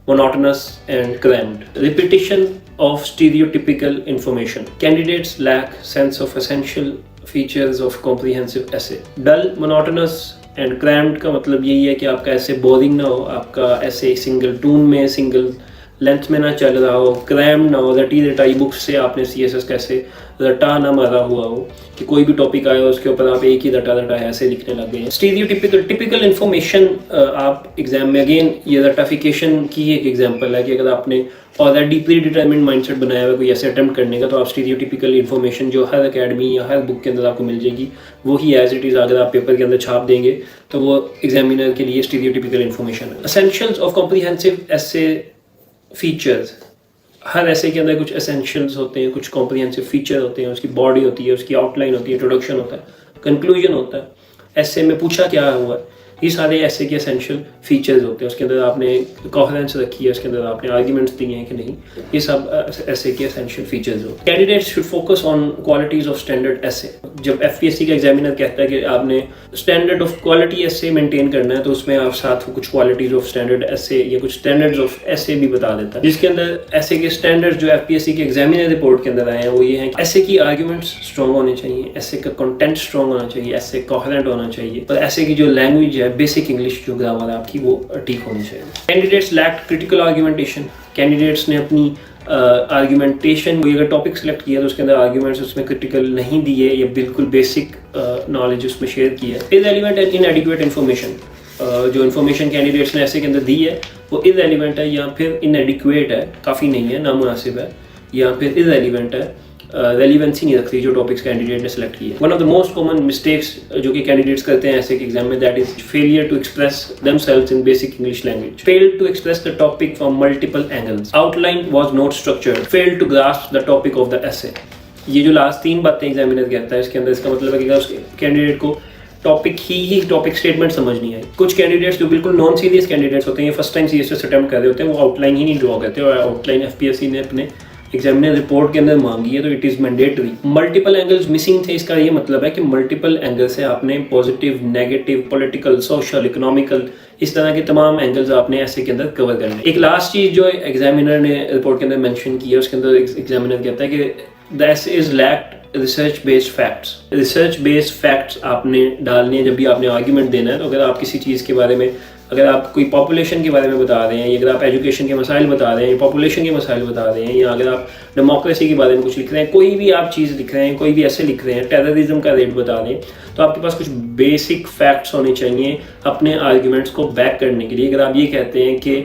monotonous and crammed. Repetition of stereotypical information. Candidates lack sense of essential features of comprehensive essay. Dull, monotonous and crammed का मतलब यही है कि आपका ऐसे बोरिंग ना हो, आपका ऐसे सिंगल टून में, सिंगल लेंथ में ना चल रहा हो, क्रैम ना हो, रटी रटाई बुक्स से आपने CSS कैसे रटा ना मारा हुआ हो कि कोई भी टॉपिक आया उसके ऊपर आप एक ही रटा ऐसे लिखने लग गए हैं। स्टीरियोटिपिकल, टिपिकल इन्फॉर्मेशन आप एग्जाम में, अगेन ये रटाफिकेशन की एक एग्जांपल है कि अगर आपने ऑलरेडी प्री डिटरमिन्ड माइंडसेट बनाया हुआ कोई ऐसे अटेम्प्ट करने का तो आप स्टीरियोटिपिकल इन्फॉर्मेशन जो हर अकेडमी या हर बुक के अंदर आपको मिल जाएगी वही एज इट इज़ अगर आप पेपर के अंदर छाप देंगे तो वो एग्जामिनर के लिए स्टीरियोटिपिकल इन्फॉर्मेशन है। एसेंशियल्स ऑफ कॉम्प्रिहेंसिव ऐसे फीचर्स, हर ऐसे के अंदर कुछ एसेंशियल्स होते हैं, कुछ कॉम्प्रिहेंसिव फीचर होते हैं, उसकी बॉडी होती है, उसकी आउटलाइन होती है, इंट्रोडक्शन होता है, कंक्लूजन होता है। ऐसे में पूछा क्या हुआ है ये सारे ऐसे के एसेंशियल फीचर्स होते हैं। उसके अंदर आपने कोहेरेंस रखी है, उसके अंदर आपने आर्ग्यूमेंट्स दिए हैं कि नहीं, ये सब ऐसे के एसेंशियल फीचर्स होते हैं। Candidates should focus on qualities of standard essay. जब एफपीएससी का एग्जामिनर कहता है कि आपने standard of quality essay maintain करना है, तो उसमें आप साथ कुछ क्वालिटीज ऑफ स्टैंडर्ड एसे या कुछ स्टैंडर्ड्स ऑफ एसे भी बता देता है, जिसके अंदर ऐसे के स्टैंडर्ड जो एफपीएससी के एग्जामिनर रिपोर्ट के अंदर आए हैं वो ये हैं कि ऐसे की आर्ग्यूमेंट्स स्ट्रॉन्ग होने चाहिए, ऐसे का कंटेंट स्ट्रॉन्ग होना चाहिए, ऐसे कोहेरेंट होना चाहिए, और ऐसे की जो लैंग्वेज है, बेसिक इंग्लिश जो ग्रामर है आपकी, वो ठीक होनी चाहिए। Candidates lacked critical argumentation. Candidates ने अपनी आर्ग्यूमेंटेशन अगर टॉपिक सेलेक्ट किया तो उसके अंदर आर्ग्यूमेंट्स उसमें क्रिटिकल नहीं दिए या बिल्कुल बेसिक नॉलेज उसमें शेयर किया। Irrelevant and इनएडिक्वेट information. जो इन्फॉर्मेशन कैंडिडेट्स ने ऐसे के अंदर दी है वो इररेलेवेंट है या फिर इनएडिक्वेट है, काफ़ी नहीं है, नामुनासिब है, या फिर इररेलेवेंट है, रेलिवेंसी नहीं रखती जो टॉपिक्स कैंडिडेट ने सेलेक्ट किए। One of the most common mistakes जो कि कैंडिडेट्स करते हैं ऐसे के एग्जाम में, that is failure to express themselves in basic English language. Failed to express the topic from multiple angles. Outline was not structured. Failed to grasp the topic of the essay. ये जो लास्ट 3 बातें एग्जामिनर कहता है, इसके अंदर इसका मतलब है कि अगर उसके कैंडिडेट को टॉपिक स्टेटमेंट समझ नहीं आई। कुछ कैंडिडेट्स जो बिल्कुल नॉन सीरियस कैंडिडेट्स होते हैं, फर्स्ट टाइम सीएसएस अटेम्प्ट कर रहे होते हैं, वो आउटलाइन ही नहीं ड्रॉ करते, और आउटलाइन एफपीएससी ने अपने एग्जामिनर रिपोर्ट के अंदर मांगी है, तो it is mandatory. Multiple angles missing थे, इसका ये मतलब है कि मल्टीपल एंगल से आपने positive, negative, political, social, economical, इस तरह के तमाम एंगल्स आपने ऐसे के अंदर कवर करने। एक लास्ट चीज जो एग्जामिनर ने रिपोर्ट के अंदर मेंशन की है, उसके अंदर एग्जामिनर कहता है कि the essay is lacked research based facts. Research based facts आपने डालने, जब भी आपने आर्ग्यूमेंट देना है, तो अगर आप किसी चीज़ के बारे में, अगर आप कोई पॉपुलेशन के बारे में बता रहे हैं, या अगर आप एजुकेशन के मसाइल बता रहे हैं, या पॉपुलेशन के मसाइल बता रहे हैं, या अगर आप डेमोक्रेसी के बारे में कुछ लिख रहे हैं, कोई भी आप चीज़ लिख रहे हैं, कोई भी ऐसे लिख रहे हैं, टेररिज्म का रेट बता रहे हैं, तो आपके पास कुछ बेसिक फैक्ट्स होने चाहिए अपने आर्ग्यूमेंट्स को बैक करने के लिए। अगर आप ये कहते हैं कि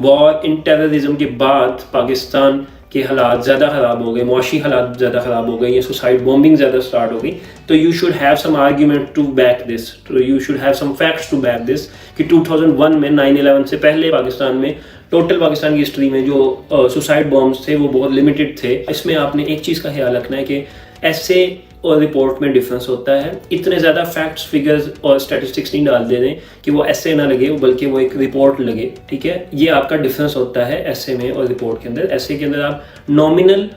वॉर इन टेररिज्म के बाद पाकिस्तान के हालात ज़्यादा ख़राब हो गए, मुआशी हालात ज़्यादा ख़राब हो गए, या सुसाइड बॉम्बिंग ज़्यादा स्टार्ट हो गई, तो you should have some argument to back this, तो you should have some facts to back this कि 2001 में 9/11 से पहले पाकिस्तान में, टोटल पाकिस्तान की हिस्ट्री में जो सुसाइड बॉम्ब्स थे वो बहुत लिमिटेड थे। इसमें आपने एक चीज़ का ख्याल रखना है कि ऐसे और रिपोर्ट में डिफरेंस होता है। इतने ज़्यादा फैक्ट्स, फिगर्स और स्टैटिस्टिक्स नहीं डाल देने कि वो ऐसे ना लगे, बल्कि वो एक रिपोर्ट लगे, ठीक है। ये आपका डिफरेंस होता है ऐसे में और रिपोर्ट के अंदर। ऐसे के अंदर आप नॉमिनल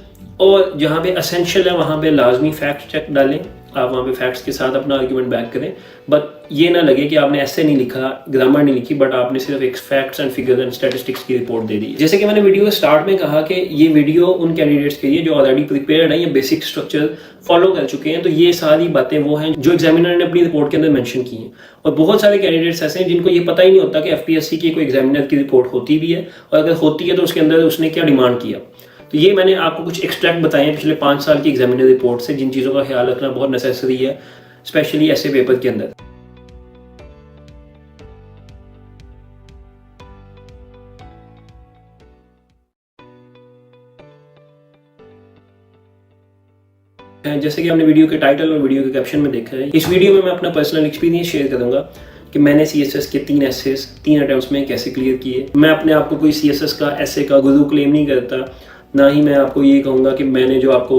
और जहाँ पे असेंशियल है वहाँ पे लाजमी फैक्ट चेक डालें, आप वहाँ पे फैक्ट्स के साथ अपना आर्ग्यूमेंट बैक करें, बट ये ना लगे कि आपने ऐसे नहीं लिखा, ग्रामर नहीं लिखी, बट आपने सिर्फ एक facts and figures and statistics की रिपोर्ट दे दी। जैसे कि मैंने वीडियो के स्टार्ट में कहा कि ये वीडियो उन कैंडिडेट्स के लिए जो ऑलरेडी प्रिपेयर्ड हैं, ये बेसिक स्ट्रक्चर फॉलो कर चुके हैं, तो ये सारी बातें वो हैं जो एग्जामिनर ने अपनी रिपोर्ट के अंदर मेंशन की हैं। और बहुत सारे कैंडिडेट्स ऐसे हैं जिनको ये पता ही नहीं होता कि एफपीएससी की कोई एग्जामिनर की रिपोर्ट होती भी है, और अगर होती है तो उसके अंदर उसने क्या डिमांड किया। तो ये मैंने आपको कुछ एक्सट्रैक्ट बताए हैं पिछले 5 साल की एग्जामिनर रिपोर्ट से, जिन चीज़ों का ख्याल रखना बहुत नेसेसरी है, स्पेशली ऐसे पेपर के अंदर। जैसे कि हमने वीडियो के टाइटल और वीडियो के कैप्शन में देखा है, इस वीडियो में मैं अपना पर्सनल एक्सपीरियंस शेयर करूंगा कि मैंने सीएसएस के 3 एसेस 3 अटेम्प्ट्स में कैसे क्लियर किए। मैं अपने आप को कोई सीएसएस का एसे का गुरु क्लेम नहीं करता, ना ही मैं आपको ये कहूँगा कि मैंने जो आपको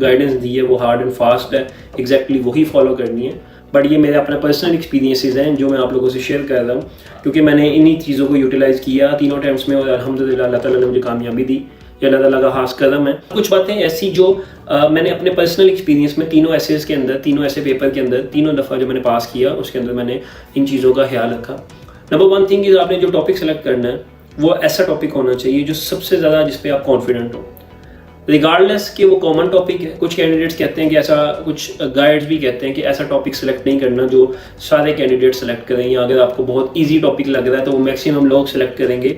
गाइडेंस दी है वो हार्ड एंड फास्ट है, एग्जैक्टली वही फॉलो करनी है। बट ये मेरे अपना पर्सनल एक्सपीरियंसेस हैं जो मैं आप लोगों से शेयर कर रहा हूँ, क्योंकि मैंने इन्हीं चीज़ों को यूटिलाइज़ किया 3 अटेम्प्ट्स में, और अल्हम्दुलिल्लाह अल्लाह ताला ने मुझे कामयाबी दी, ये अल्लाह ताला का खास कदम है। कुछ बातें ऐसी जो मैंने अपने पर्सनल एक्सपीरियंस में 3 एसेस के अंदर, 3 ऐसे पेपर के अंदर, 3 दफ़ा जो मैंने पास किया उसके अंदर मैंने इन चीज़ों का ख्याल रखा। नंबर 1 थिंग इज़, आपने जो टॉपिक सेलेक्ट करना है वो ऐसा टॉपिक होना चाहिए जो सबसे ज़्यादा जिस पे आप कॉन्फिडेंट हो, रिगार्डलेस कि वो कॉमन टॉपिक है। कुछ कैंडिडेट्स कहते हैं कि ऐसा, कुछ गाइड्स भी कहते हैं कि ऐसा टॉपिक सेलेक्ट नहीं करना जो सारे कैंडिडेट सेलेक्ट करें, या अगर आपको बहुत ईजी टॉपिक लग रहा है तो वो मैक्सिमम लोग सेलेक्ट करेंगे,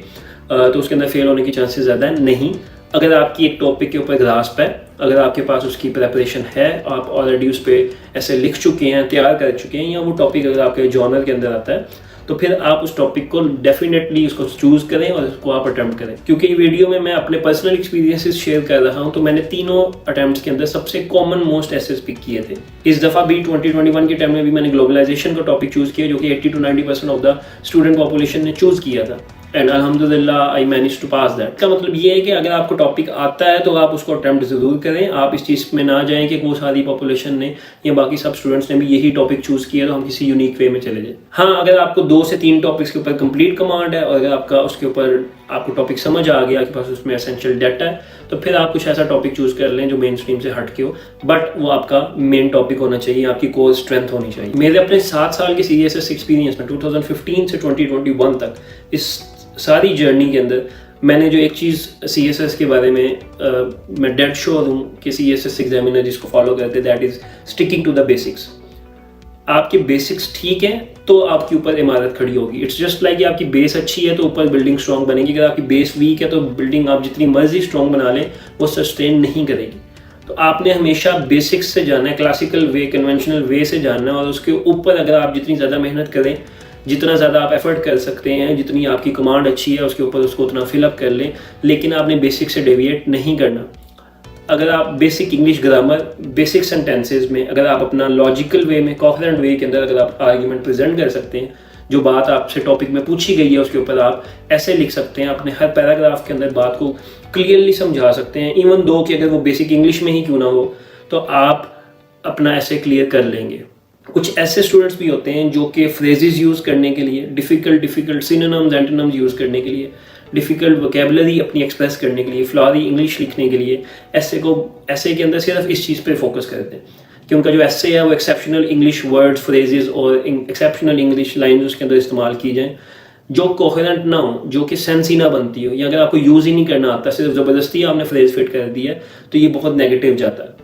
तो उसके अंदर फेल होने की चांसेस ज़्यादा है। नहीं, अगर आपकी एक टॉपिक के ऊपर ग्रास्प है, अगर आपके पास उसकी प्रेपरेशन है, आप ऑलरेडी उस पर ऐसे लिख चुके हैं, तैयार कर चुके हैं, या वो टॉपिक अगर आपके जॉनर के अंदर आता है, तो फिर आप उस टॉपिक को डेफिनेटली उसको चूज करें और उसको आप अटेम्प्ट करें। क्योंकि ये वीडियो में मैं अपने पर्सनल एक्सपीरियंसेस शेयर कर रहा हूं, तो मैंने 3 अटेम्प्ट्स के अंदर सबसे कॉमन मोस्ट एसेस पिक किए थे। इस दफ़ा भी 2021 के टाइम में भी मैंने ग्लोबलाइजेशन का टॉपिक चूज किया, जो कि 80 to 90% of the student population ने चूज किया था। एंड अल्हम्दुलिल्लाह I manage to pass that. का मतलब ये है कि अगर आपको टॉपिक आता है तो आप उसको अटेम्प्ट ज़रूर करें, आप इस चीज़ में ना जाएं कि वो सारी पॉपुलेशन ने या बाकी सब स्टूडेंट्स ने भी यही टॉपिक चूज़ किया तो हम किसी यूनिक वे में चले जाएं। हाँ, अगर आपको 2 से 3 टॉपिक्स के ऊपर कंप्लीट कमांड है और अगर आपका उसके ऊपर आपको टॉपिक समझ आ गया, आपके पास उसमें एसेंशियल डाटा है, तो फिर आप कुछ ऐसा टॉपिक चूज़ कर लें जो मेन स्ट्रीम से हट के हो, बट वो आपका मेन टॉपिक होना चाहिए, आपकी कोर स्ट्रेंथ होनी चाहिए। मेरे अपने 7 साल के CSS एक्सपीरियंस में 2015 से 2021 तक इस सारी जर्नी के अंदर मैंने जो एक चीज़ CSS के बारे में मैं डेड श्योर हूँ कि CSS एग्जामिनर जिसको फॉलो करते हैं, that is sticking to the basics. आपके बेसिक्स ठीक है तो आपके ऊपर इमारत खड़ी होगी। इट्स जस्ट लाइक आपकी बेस अच्छी है तो ऊपर बिल्डिंग स्ट्रॉन्ग बनेगी। अगर आपकी बेस वीक है तो बिल्डिंग आप जितनी मर्जी स्ट्रॉन्ग बना लें वो सस्टेन नहीं करेगी। तो आपने हमेशा बेसिक्स से जाना है, क्लासिकल वे, कन्वेंशनल वे से जानना है, और उसके ऊपर अगर आप जितनी ज़्यादा मेहनत करें, जितना ज़्यादा आप एफर्ट कर सकते हैं, जितनी आपकी कमांड अच्छी है उसके ऊपर उसको उतना फिलअप कर लें, लेकिन आपने बेसिक से डेविएट नहीं करना। अगर आप basic English grammar, basic sentences में अगर आप अपना लॉजिकल वे में, कॉन्फिडेंट वे के अंदर अगर आप आर्ग्यूमेंट प्रेजेंट कर सकते हैं, जो बात आपसे टॉपिक में पूछी गई है उसके ऊपर आप ऐसे लिख सकते हैं, अपने हर पैराग्राफ के अंदर बात को क्लियरली समझा सकते हैं, इवन दो कि अगर वो बेसिक इंग्लिश में ही क्यों ना हो, तो आप अपना ऐसे क्लियर कर लेंगे। कुछ ऐसे स्टूडेंट्स भी होते हैं जो कि फ्रेजेस यूज़ करने के लिए, डिफ़िकल्ट सिनोनिम्स, एंटोनिम्स यूज़ करने के लिए, डिफ़िकल्ट वोकेबलरी अपनी एक्सप्रेस करने के लिए, फ्लॉरी इंग्लिश लिखने के लिए ऐसे के अंदर सिर्फ इस चीज़ पे फोकस करते हैं कि उनका जो ऐसे है वो एक्सेप्शनल इंग्लिश वर्ड्स, फ्रेजेस और एक्सेप्शनल इंग्लिश लाइन्स उसके अंदर इस्तेमाल की जाएँ जो कोहेरेंट ना हो, जो कि सेंस ही ना बनती हो, या अगर आपको यूज़ ही नहीं करना आता, सिर्फ ज़बरदस्ती आपने फ्रेज फिट कर दिया है, तो ये बहुत नेगेटिव जाता है।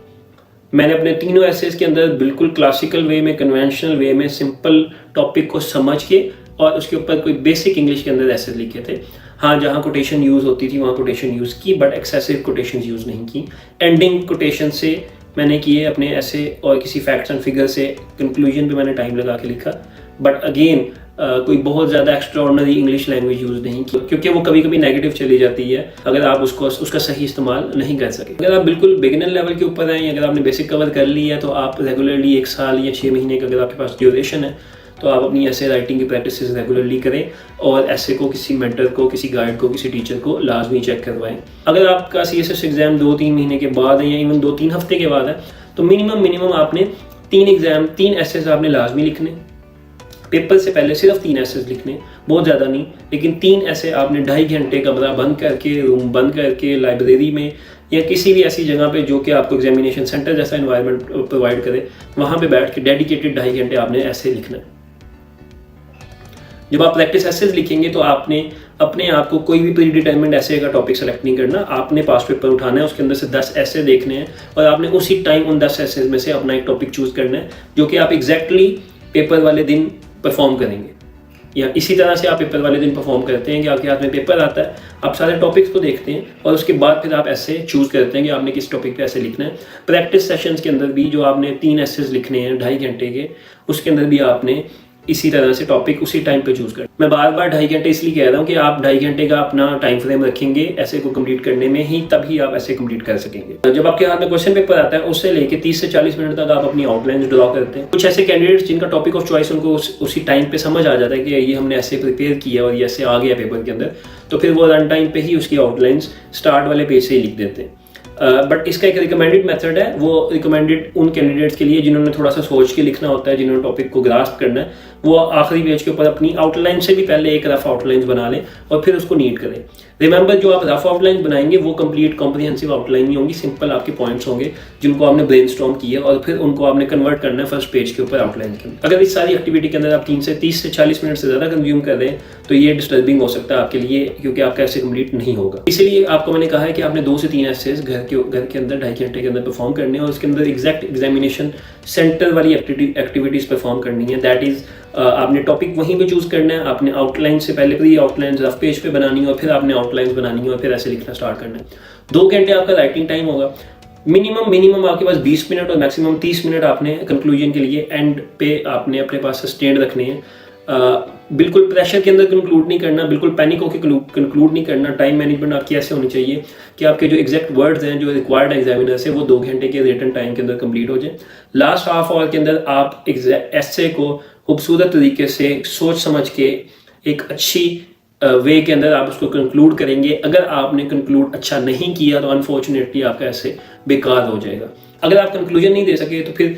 मैंने अपने तीनों एसेज के अंदर बिल्कुल क्लासिकल वे में, कन्वेंशनल वे में, सिंपल टॉपिक को समझ के और उसके ऊपर कोई बेसिक इंग्लिश के अंदर एसेज लिखे थे। हाँ, जहाँ कोटेशन यूज़ होती थी वहाँ कोटेशन यूज़ की, बट एक्सेसिव कोटेशन यूज़ नहीं की। एंडिंग कोटेशन से मैंने किए अपने ऐसे, और किसी फैक्ट्स एंड फिगर से कंक्लूजन पे मैंने टाइम लगा के लिखा, बट अगेन कोई बहुत ज़्यादा एक्स्ट्राऑर्डिनरी इंग्लिश लैंग्वेज यूज़ नहीं की, क्योंकि वो कभी कभी नेगेटिव चली जाती है अगर आप उसका सही इस्तेमाल नहीं कर सके। अगर आप बिल्कुल बिगिनर लेवल के ऊपर हैं, अगर आपने बेसिक कवर कर लिया है, तो आप रेगुलरली 1 साल या 6 महीने का अगर आपके पास ड्यूरेशन है, तो आप अपनी ऐसे राइटिंग की प्रैक्टिस रेगुलरली करें और ऐसे को किसी मेंटर को, किसी गाइड को, किसी टीचर को लाजमी चेक करवाएं। अगर आपका CSS एग्ज़ाम 2-3 महीने के बाद है या इवन 2-3 हफ्ते के बाद है, तो मिनिमम आपने 3 एसेज आपने लाजमी लिखने। पेपर से पहले सिर्फ 3 एसेज लिखने, बहुत ज़्यादा नहीं, लेकिन 3 ऐसे आपने 2.5 घंटे कमरा बंद करके, रूम बंद करके, लाइब्रेरी में या किसी भी ऐसी जगह पे जो कि आपको एग्जामिनेशन सेंटर जैसा एनवायरनमेंट प्रोवाइड करे, वहाँ पे बैठ के डेडिकेटेड 2.5 घंटे आपने ऐसे लिखना है। जब आप प्रैक्टिस एसेज लिखेंगे तो आपने अपने आप को कोई भी प्री डिटरमिन्ड ऐसे का टॉपिक सेलेक्ट नहीं करना, आपने पास्ट पेपर उठाना है, उसके अंदर से 10 ऐसे देखने हैं और आपने उसी टाइम उन 10 ऐसे में से अपना एक टॉपिक चूज करना है जो कि आप एग्जैक्टली पेपर वाले दिन परफॉर्म करेंगे, या इसी तरह से आप पेपर वाले दिन परफॉर्म करते हैं कि आपके हाथ में पेपर आता है, आप सारे टॉपिक्स को देखते हैं और उसके बाद फिर आप ऐसे चूज करते हैं कि आपने किस टॉपिक पे ऐसे लिखना है। प्रैक्टिस सेशंस के अंदर भी जो आपने 3 एसेज लिखने हैं 2.5 घंटे के, उसके अंदर भी आपने इसी तरह से टॉपिक उसी टाइम पे चूज कर। मैं बार 2.5 घंटे इसलिए कह रहा हूँ कि आप 2.5 घंटे का अपना टाइम फ्रेम रखेंगे ऐसे को कंप्लीट करने में, ही तभी आप ऐसे कंप्लीट कर सकेंगे। जब आपके हाथ में क्वेश्चन पेपर आता है उससे लेके 30 से 40 मिनट तक आप अपनी आउटलाइन ड्रॉ करते हैं। कुछ ऐसे कैंडिडेट्स जिनका टॉपिक ऑफ चॉइस उनको उसी टाइम पे समझ आ जाता है कि ये हमने ऐसे प्रिपेयर किया और ये ऐसे आ गया पेपर के अंदर, तो फिर वो रन टाइम पे ही उसकी आउटलाइंस स्टार्ट वाले पेज से ही लिख देते हैं। बट इसका एक रिकमेंडेड मेथड है, वो रिकमेंडेड उन कैंडिडेट्स के लिए जिन्होंने थोड़ा सा सोच के लिखना होता है, जिन्होंने टॉपिक को ग्रास्प करना है, वो आखिरी पेज के ऊपर अपनी आउटलाइन से भी पहले एक रफ आउटलाइन बना लें और फिर उसको नीट करें। रिमेंबर, जो आप रफ आउटलाइन बनाएंगे वो कंप्लीट कॉम्प्रिहेंसिव आउटलाइन नहीं होंगी, सिंपल आपके पॉइंट्स होंगे जिनको आपने ब्रेनस्टॉर्म किया और फिर उनको आपने कन्वर्ट करना है फर्स्ट पेज के ऊपर आउटलाइन के अंदर। अगर इस सारी एक्टिविटी के अंदर आप 30 से 40 मिनट से ज़्यादा कंज्यूम कर रहे हैं तो ये डिस्टर्बिंग हो सकता है आपके लिए, क्योंकि आपका ऐसे कंप्लीट नहीं होगा। इसीलिए आपको मैंने कहा है कि आपने 2 से 3 एसेज घर के अंदर 2.5 घंटे के अंदर परफॉर्म करने हैं और उसके अंदर एग्जैक्ट एग्जामिनेशन सेंटर वाली एक्टिविटीज़ परफॉर्म करनी है। दैट इज़ आपने टॉपिक वहीं पे चूज करना है, आपने आउटलाइन से पहले प्री आउटलाइन रफ पेज पे बनानी है और फिर आपने आउटलाइंस बनानी है और फिर ऐसे लिखना स्टार्ट करना है। 2 घंटे आपका राइटिंग टाइम होगा। मिनिमम आपके पास 20 मिनट और मैक्सिमम 30 मिनट आपने कंक्लूजन के लिए एंड पे आपने अपने पास सस्टेन्ड रखने हैं। बिल्कुल प्रेशर के अंदर कंक्लूड नहीं करना, बिल्कुल पैनिक होकर कंक्लूड नहीं करना। टाइम मैनेजमेंट आपकी ऐसे होनी चाहिए कि आपके जो एग्जैक्ट वर्ड्स हैं जो रिक्वायर्ड एग्जामिनर से, वो 2 घंटे के रिटन टाइम के अंदर कंप्लीट हो जाए। लास्ट हाफ आवर के अंदर आप ऐसे को खूबसूरत तरीके से सोच समझ के एक अच्छी वे के अंदर आप उसको कंक्लूड करेंगे। अगर आपने कंक्लूड अच्छा नहीं किया तो अनफॉर्चुनेटली आपका ऐसे बेकार हो जाएगा। अगर आप कंक्लूजन नहीं दे सके तो फिर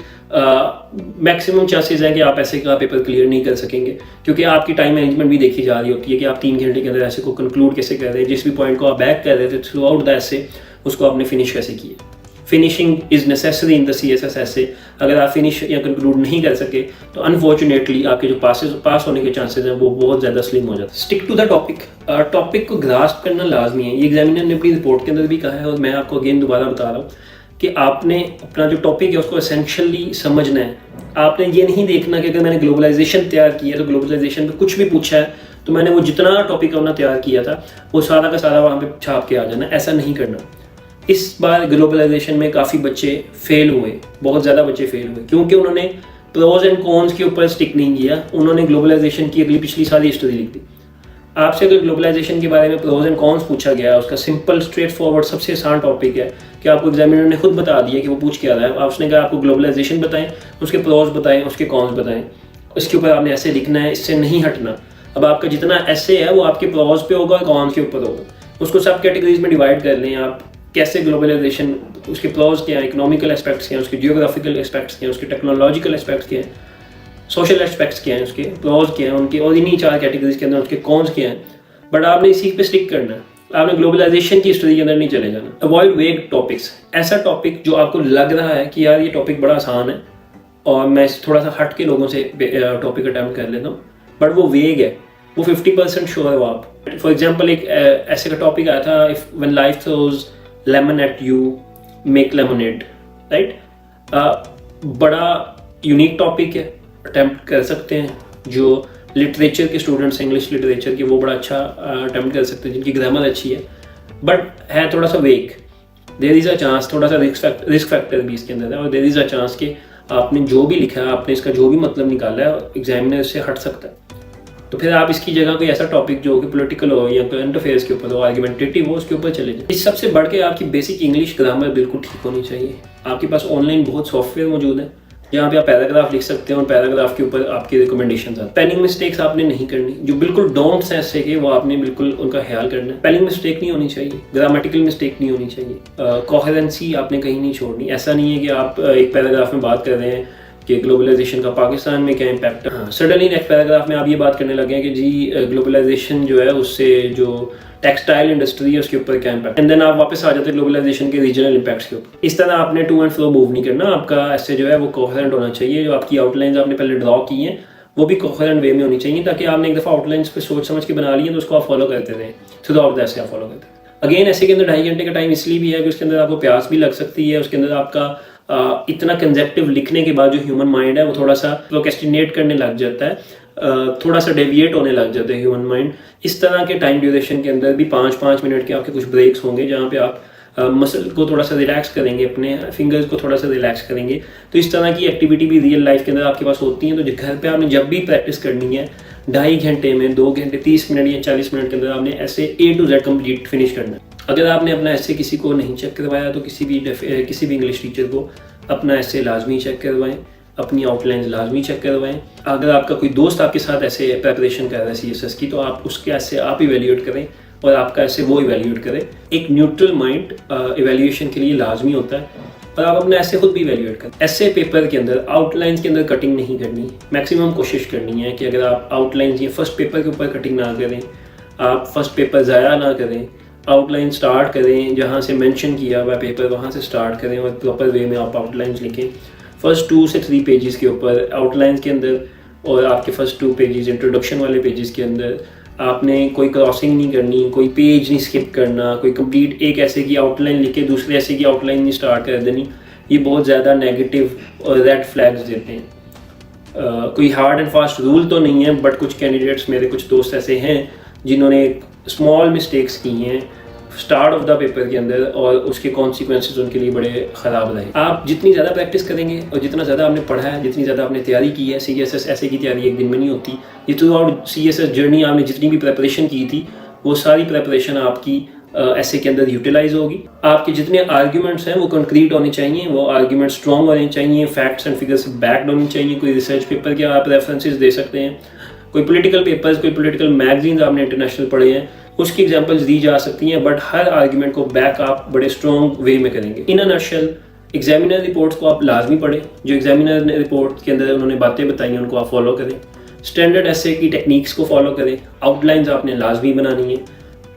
मैक्सिमम चांसेस हैं कि आप ऐसे का पेपर क्लियर नहीं कर सकेंगे, क्योंकि आपकी टाइम मैनेजमेंट भी देखी जा रही होती है कि आप 3 घंटे के अंदर ऐसे को कंक्लूड कैसे कर रहे हैं। जिस भी पॉइंट को आप बैक कर रहे थे थ्रू आउट द ऐसे, उसको आपने फिनिश कैसे किया। Finishing is necessary in the CSS ऐसे। अगर आप फिनिश या कंक्लूड नहीं कर सके तो अनफॉर्चुनेटली आपके जो पास होने के चांसेस हैं वो बहुत ज़्यादा स्लिम हो जाते हैं। Stick to the topic, topic को ग्रास्प करना लाजमी है। ये एग्जामिनर ने अपनी रिपोर्ट के अंदर भी कहा है और मैं आपको अगेन दोबारा बता रहा हूँ कि आपने अपना जो टॉपिक है उसको एसेंशियली समझना है। आपने ये नहीं देखना कि अगर मैंने ग्लोबलाइजेशन तैयार किया तो ग्लोबलाइजेशन पे कुछ भी पूछा है तो मैंने वो जितना टॉपिक अपना तैयार किया था वो सारा का सारा वहाँ पे छाप के आ जाना। ऐसा नहीं करना। इस बार ग्लोबलाइजेशन में काफ़ी बच्चे फेल हुए, बहुत ज़्यादा बच्चे फेल हुए, क्योंकि उन्होंने प्रोज एंड कॉन्स के ऊपर स्टिक नहीं किया। उन्होंने ग्लोबलाइजेशन की अगली पिछली सारी हिस्ट्री लिख दी। आपसे अगर ग्लोबलाइजेशन के बारे में प्रोज एंड कॉन्स पूछा गया, उसका सिंपल स्ट्रेट फॉरवर्ड सबसे आसान टॉपिक है कि आपको एग्जामिनर ने खुद बता दिया कि वो पूछ क्या रहा है। आप उसने कहा आपको ग्लोबलाइजेशन बताएं, उसके प्रोज बताएं, उसके कॉन्स बताएं, इसके ऊपर आपने ऐसे लिखना है, इससे नहीं हटना। अब आपका जितना ऐसे है वो आपके प्रोज पे होगा और कॉन्स के ऊपर होगा। उसको सब कैटेगरीज में डिवाइड कर लें आप, कैसे ग्लोबलाइजेशन, उसके प्रोज क्या हैं, इकोनॉमिकल एस्पेक्ट्स क्या हैं, उसके जियोग्राफिकल एस्पेक्ट्स क्या हैं, उसके टेक्नोलॉजिकल एस्पेक्ट्स क्या हैं, सोशल एस्पेक्ट्स क्या हैं, उसके प्रोज क्या हैं उनके, और इन्हीं 4 कैटेगरीज के अंदर उसके कॉन्स क्या हैं। बट आपने इसी पे स्टिक करना है। आपने ग्लोबलाइजेशन की स्टडी के अंदर नहीं चले जाना। अवॉइड वेग टॉपिक्स। ऐसा टॉपिक जो आपको लग रहा है कि यार ये टॉपिक बड़ा आसान है और मैं थोड़ा सा हट के लोगों से टॉपिक अटैम्प्ट कर लेता हूँ, बट वो वेग है, वो 50% श्योर है वो आप। फॉर एग्जाम्पल एक ऐसे का टॉपिक आया था, if when life throws lemon at you make lemonade, right. बड़ा यूनिक टॉपिक है, अटैम्प्ट कर सकते हैं। जो लिटरेचर के स्टूडेंट्स, इंग्लिश लिटरेचर के, वो बड़ा अच्छा अटैम्प्ट कर सकते हैं जिनकी ग्रामर अच्छी है, बट है थोड़ा सा वेग। देयर इज़ अ चांस, थोड़ा सा रिस्क फैक्टर भी इसके अंदर है, और देयर इज़ अ चांस कि आपने जो भी लिखा है, आपने इसका जो भी मतलब निकाला है, एग्जामिनर से हट सकता है। तो फिर आप इसकी जगह कोई ऐसा टॉपिक जो कि पॉलिटिकल हो या करंट अफेयर्स के ऊपर हो, आर्गुमेंटेटिव हो, उसके ऊपर चले जाए। इस सबसे बढ़ के आपकी बेसिक इंग्लिश ग्रामर बिल्कुल ठीक होनी चाहिए। आपके पास ऑनलाइन बहुत सॉफ्टवेयर मौजूद है जहाँ पे आप पैराग्राफ लिख सकते हैं और पैराग्राफ के ऊपर आपकी रिकमेंडेशंस आती हैं। स्पेलिंग मिस्टेक्स आपने नहीं करनी। जो बिल्कुल डोंट्स हैं ऐसे के, वो आपने बिल्कुल उनका ख्याल करना है। स्पेलिंग मिस्टेक नहीं होनी चाहिए, ग्रामेटिकल मिस्टेक नहीं होनी चाहिए, कोहेरेंसी आपने कहीं नहीं छोड़नी। ऐसा नहीं है कि आप एक पैराग्राफ में बात कर रहे हैं कि ग्लोबलाइजेशन का पाकिस्तान में क्या इम्पैक्ट है, सडनली नेक्स्ट पैराग्राफ में आप ये बात करने लगे हैं कि जी ग्लोबलाइजेशन जो है उससे जो टेक्सटाइल इंडस्ट्री है उसके ऊपर क्या इम्पैक्ट, एंड देन आप वापस आ जाते हैं ग्लोबलाइजेशन के रीजनल इम्पैक्ट्स के ऊपर। इस तरह आपने टू एंड फ्रो मूव नहीं करना। आपका ऐसे जो है वो कोहेरेंट होना चाहिए। जो आपकी आउटलाइंस आपने पहले ड्रॉ की हैं वो भी कोहेरेंट वे में होनी चाहिए, ताकि आपने एक दफ़ा आउटलाइंस पे सोच समझ के बना ली है तो उसको आप फॉलो करते रहें, थ्रू आउट द ऐसे आप फॉलो करते हैं। अगेन ऐसे के अंदर 2.5 घंटे का टाइम इसलिए भी है कि उसके अंदर आपको प्यास भी लग सकती है। उसके अंदर आपका इतना कंजेक्टिव लिखने के बाद जो ह्यूमन माइंड है वो थोड़ा सा प्रोक्रेस्टिनेट करने लग जाता है, थोड़ा सा डेविएट होने लग जाता है ह्यूमन माइंड। इस तरह के टाइम ड्यूरेशन के अंदर भी 5-5 मिनट के आपके कुछ ब्रेक्स होंगे जहाँ पे आप मसल को थोड़ा सा रिलैक्स करेंगे, अपने फिंगर्स को थोड़ा सा रिलैक्स करेंगे। तो इस तरह की एक्टिविटी भी रियल लाइफ के अंदर आपके पास होती हैं। तो घर पे आपने जब भी प्रैक्टिस करनी है 2.5 घंटे में 2 घंटे 30 मिनट या 40 मिनट के अंदर आपने ऐसे A to Z complete finish करना है। अगर आपने अपना ऐसे किसी को नहीं चेक करवाया तो किसी भी इंग्लिश टीचर को अपना ऐसे लाजमी चेक करवाएं, अपनी आउटलाइन लाजमी चेक करवाएं। अगर आपका कोई दोस्त आपके साथ ऐसे प्रेपरेशन कर रहा है CSS की, तो आप उसके ऐसे आप इवेल्यूएट करें और आपका ऐसे वो इवेल्यूएट करें। एक न्यूट्रल माइंड इवेल्यूएशन के लिए लाजमी होता है, और आप अपने ऐसे खुद भी इवेल्यूएट करें। ऐसे पेपर के अंदर आउटलाइंस के अंदर कटिंग नहीं करनी। मैक्सिमम कोशिश करनी है कि अगर आप आउटलाइंस या फर्स्ट पेपर के ऊपर कटिंग ना करें, आप फर्स्ट पेपर ज़ाया ना करें, आउटलाइन स्टार्ट करें, जहाँ से मेंशन किया हुआ पेपर वहाँ से स्टार्ट करें और प्रॉपर वे में आप आउटलाइंस लिखें। फर्स्ट 2 से 3 पेजेस के ऊपर आउटलाइंस के अंदर, और आपके फर्स्ट 2 पेजेस इंट्रोडक्शन वाले पेजेस के अंदर आपने कोई क्रॉसिंग नहीं करनी, कोई पेज नहीं स्किप करना, कोई कंप्लीट एक ऐसे की आउटलाइन लिख के दूसरे ऐसे की आउटलाइन नहीं स्टार्ट कर देनी। ये बहुत ज़्यादा नेगेटिव और रेड फ्लैग्स देते हैं। कोई हार्ड एंड फास्ट रूल तो नहीं है, बट कुछ कैंडिडेट्स, मेरे कुछ दोस्त ऐसे हैं जिन्होंने स्मॉल मिस्टेक्स की हैं स्टार्ट ऑफ द पेपर के अंदर, और उसके कॉन्सिक्वेंसेस उनके लिए बड़े ख़राब रहे। आप जितनी ज़्यादा प्रैक्टिस करेंगे और जितना ज़्यादा आपने पढ़ा है, जितनी ज़्यादा आपने तैयारी की है, CSS ऐसे की तैयारी एक दिन में नहीं होती। ये थ्रू आउट CSS जर्नी आपने जितनी भी प्रेपरेशन की थी, वो सारी प्रेपरेशन आपकी ऐसे के अंदर यूटिलाइज होगी। आपके जितने आर्ग्यूमेंट्स हैं वो कंक्रीट होने चाहिए, वो आर्ग्यूमेंट स्ट्रॉन्ग होने चाहिए, फैक्ट्स एंड फिगर्स बैक्ड होनी चाहिए। कोई रिसर्च पेपर के आप रेफरेंसेस दे सकते हैं, कोई पॉलिटिकल पेपर्स, कोई पॉलिटिकल मैगजीन्स आपने इंटरनेशनल पढ़े हैं, उसकी एग्जांपल्स दी जा सकती हैं, बट हर आर्ग्यूमेंट को बैक आप बड़े स्ट्रॉन्ग वे में करेंगे। इन अ नटशेल एग्जामिनर रिपोर्ट्स को आप लाजमी पढ़ें, जो एग्जामिनर ने रिपोर्ट के अंदर उन्होंने बातें बताई हैं उनको आप फॉलो करें, स्टैंडर्ड एसे की टेक्निक्स को फॉलो करें, आउटलाइंस आपने लाजमी बनानी है,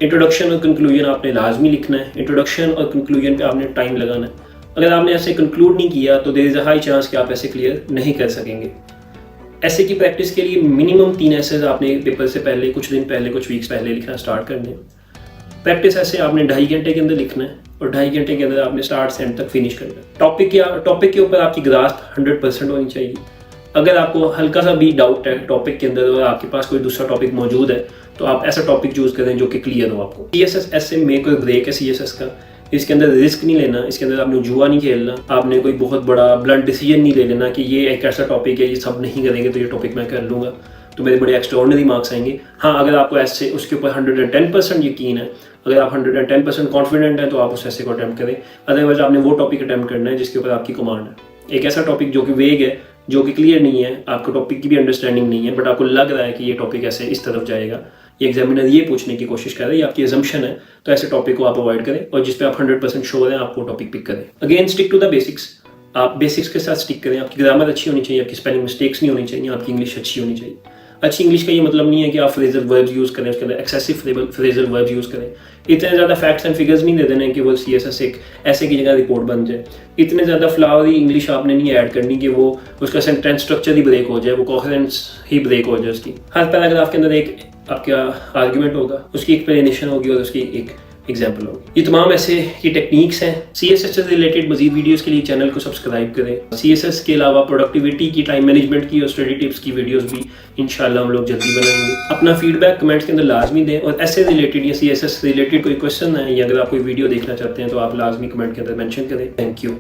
इंट्रोडक्शन और कंक्लूजन आपने लाजमी लिखना है, इंट्रोडक्शन और कंक्लूजन पे आपने टाइम लगाना है। अगर आपने ऐसे कंक्लूड नहीं किया तो there is a high chance कि आप ऐसे क्लियर नहीं कर सकेंगे। ऐसे की प्रैक्टिस के लिए मिनिमम 3 ऐसेज आपने पेपर से पहले, कुछ दिन पहले, कुछ वीक्स पहले लिखना स्टार्ट करने हैं। प्रैक्टिस ऐसे आपने 2.5 घंटे के अंदर लिखना है और 2.5 घंटे के अंदर आपने स्टार्ट से एंड तक फिनिश करना है। टॉपिक के ऊपर आपकी ग्रास्प 100% होनी चाहिए। अगर आपको हल्का सा भी डाउट है टॉपिक के अंदर और आपके पास कोई दूसरा टॉपिक मौजूद है तो आप ऐसा टॉपिक चूज करें जो कि क्लियर हो आपको। CSS ऐसे में कोई ब्रेक है CSS का, इसके अंदर रिस्क नहीं लेना, इसके अंदर आपने जुआ नहीं खेलना, आपने कोई बहुत बड़ा ब्लंट डिसीजन नहीं ले लेना कि ये एक ऐसा टॉपिक है ये सब नहीं करेंगे तो ये टॉपिक मैं कर लूँगा तो मेरे बड़े एक्स्ट्राऑर्डिनरी मार्क्स आएंगे। हाँ, अगर आपको ऐसे उसके ऊपर 110% यकीन है, अगर आप 110% कॉन्फिडेंट हैं तो आप उस ऐसे को अटैम्प्ट करें। अदरवाइज आपने वो टॉपिक अटैम्प्ट करना है जिसके ऊपर आपकी कमांड है। एक ऐसा टॉपिक जो कि वेग है, जो कि क्लियर नहीं है, आपको टॉपिक की भी अंडरस्टैंडिंग नहीं है, बट आपको लग रहा है कि ये टॉपिक ऐसे इस तरफ जाएगा, ये एग्जामिनर ये पूछने की कोशिश कर रहा है, ये आपकी अजम्पशन है, तो ऐसे टॉपिक को आप अवॉइड करें और जिस पे आप 100% श्योर हैं आप वो टॉपिक पिक करें। Again stick to the basics, आप बेसिक्स के साथ स्टिक करें। आपकी ग्रामर अच्छी होनी चाहिए, आपकी स्पेलिंग मिस्टेक्स नहीं होनी चाहिए, आपकी इंग्लिश अच्छी होनी चाहिए। अच्छी इंग्लिश का ये मतलब नहीं है कि आप फ्रेजल वर्ब्स यूज़ करें, उसके अंदर एक्सेसिव फ्रेजल वर्ब्स यूज़ करें। इतने ज़्यादा फैक्ट्स एंड फिगर्स नहीं दे देने कि वो CSS एक ऐसे की जगह रिपोर्ट बन जाए। इतने ज़्यादा फ्लावरी इंग्लिश आपने नहीं ऐड करनी कि वो उसका सेंटेंस स्ट्रक्चर ही ब्रेक हो जाए, वो कोहेरेंस ही ब्रेक हो जाए उसकी। हर पैराग्राफ के अंदर एक आपका आर्ग्यूमेंट होगा, उसकी एक्सप्लेनेशन होगी और उसकी एक एग्जाम्पल होगी। ये तमाम ऐसे की टेक्निक्स हैं। CSS से रिलेटेड मजीद वीडियोस के लिए चैनल को सब्सक्राइब करें। CSS के अलावा प्रोडक्टिविटी की, टाइम मैनेजमेंट की और स्टडी टिप्स की वीडियोस भी इंशाल्लाह हम लोग जल्दी बनाएंगे। अपना फीडबैक कमेंट्स के अंदर लाजमी दें और ऐसे रिलेटेड या CSS रिलेटेड कोई क्वेश्चन है या अगर आप कोई वीडियो देखना चाहते हैं तो आप लाजमी कमेंट के अंदर मेंशन करें। Thank you.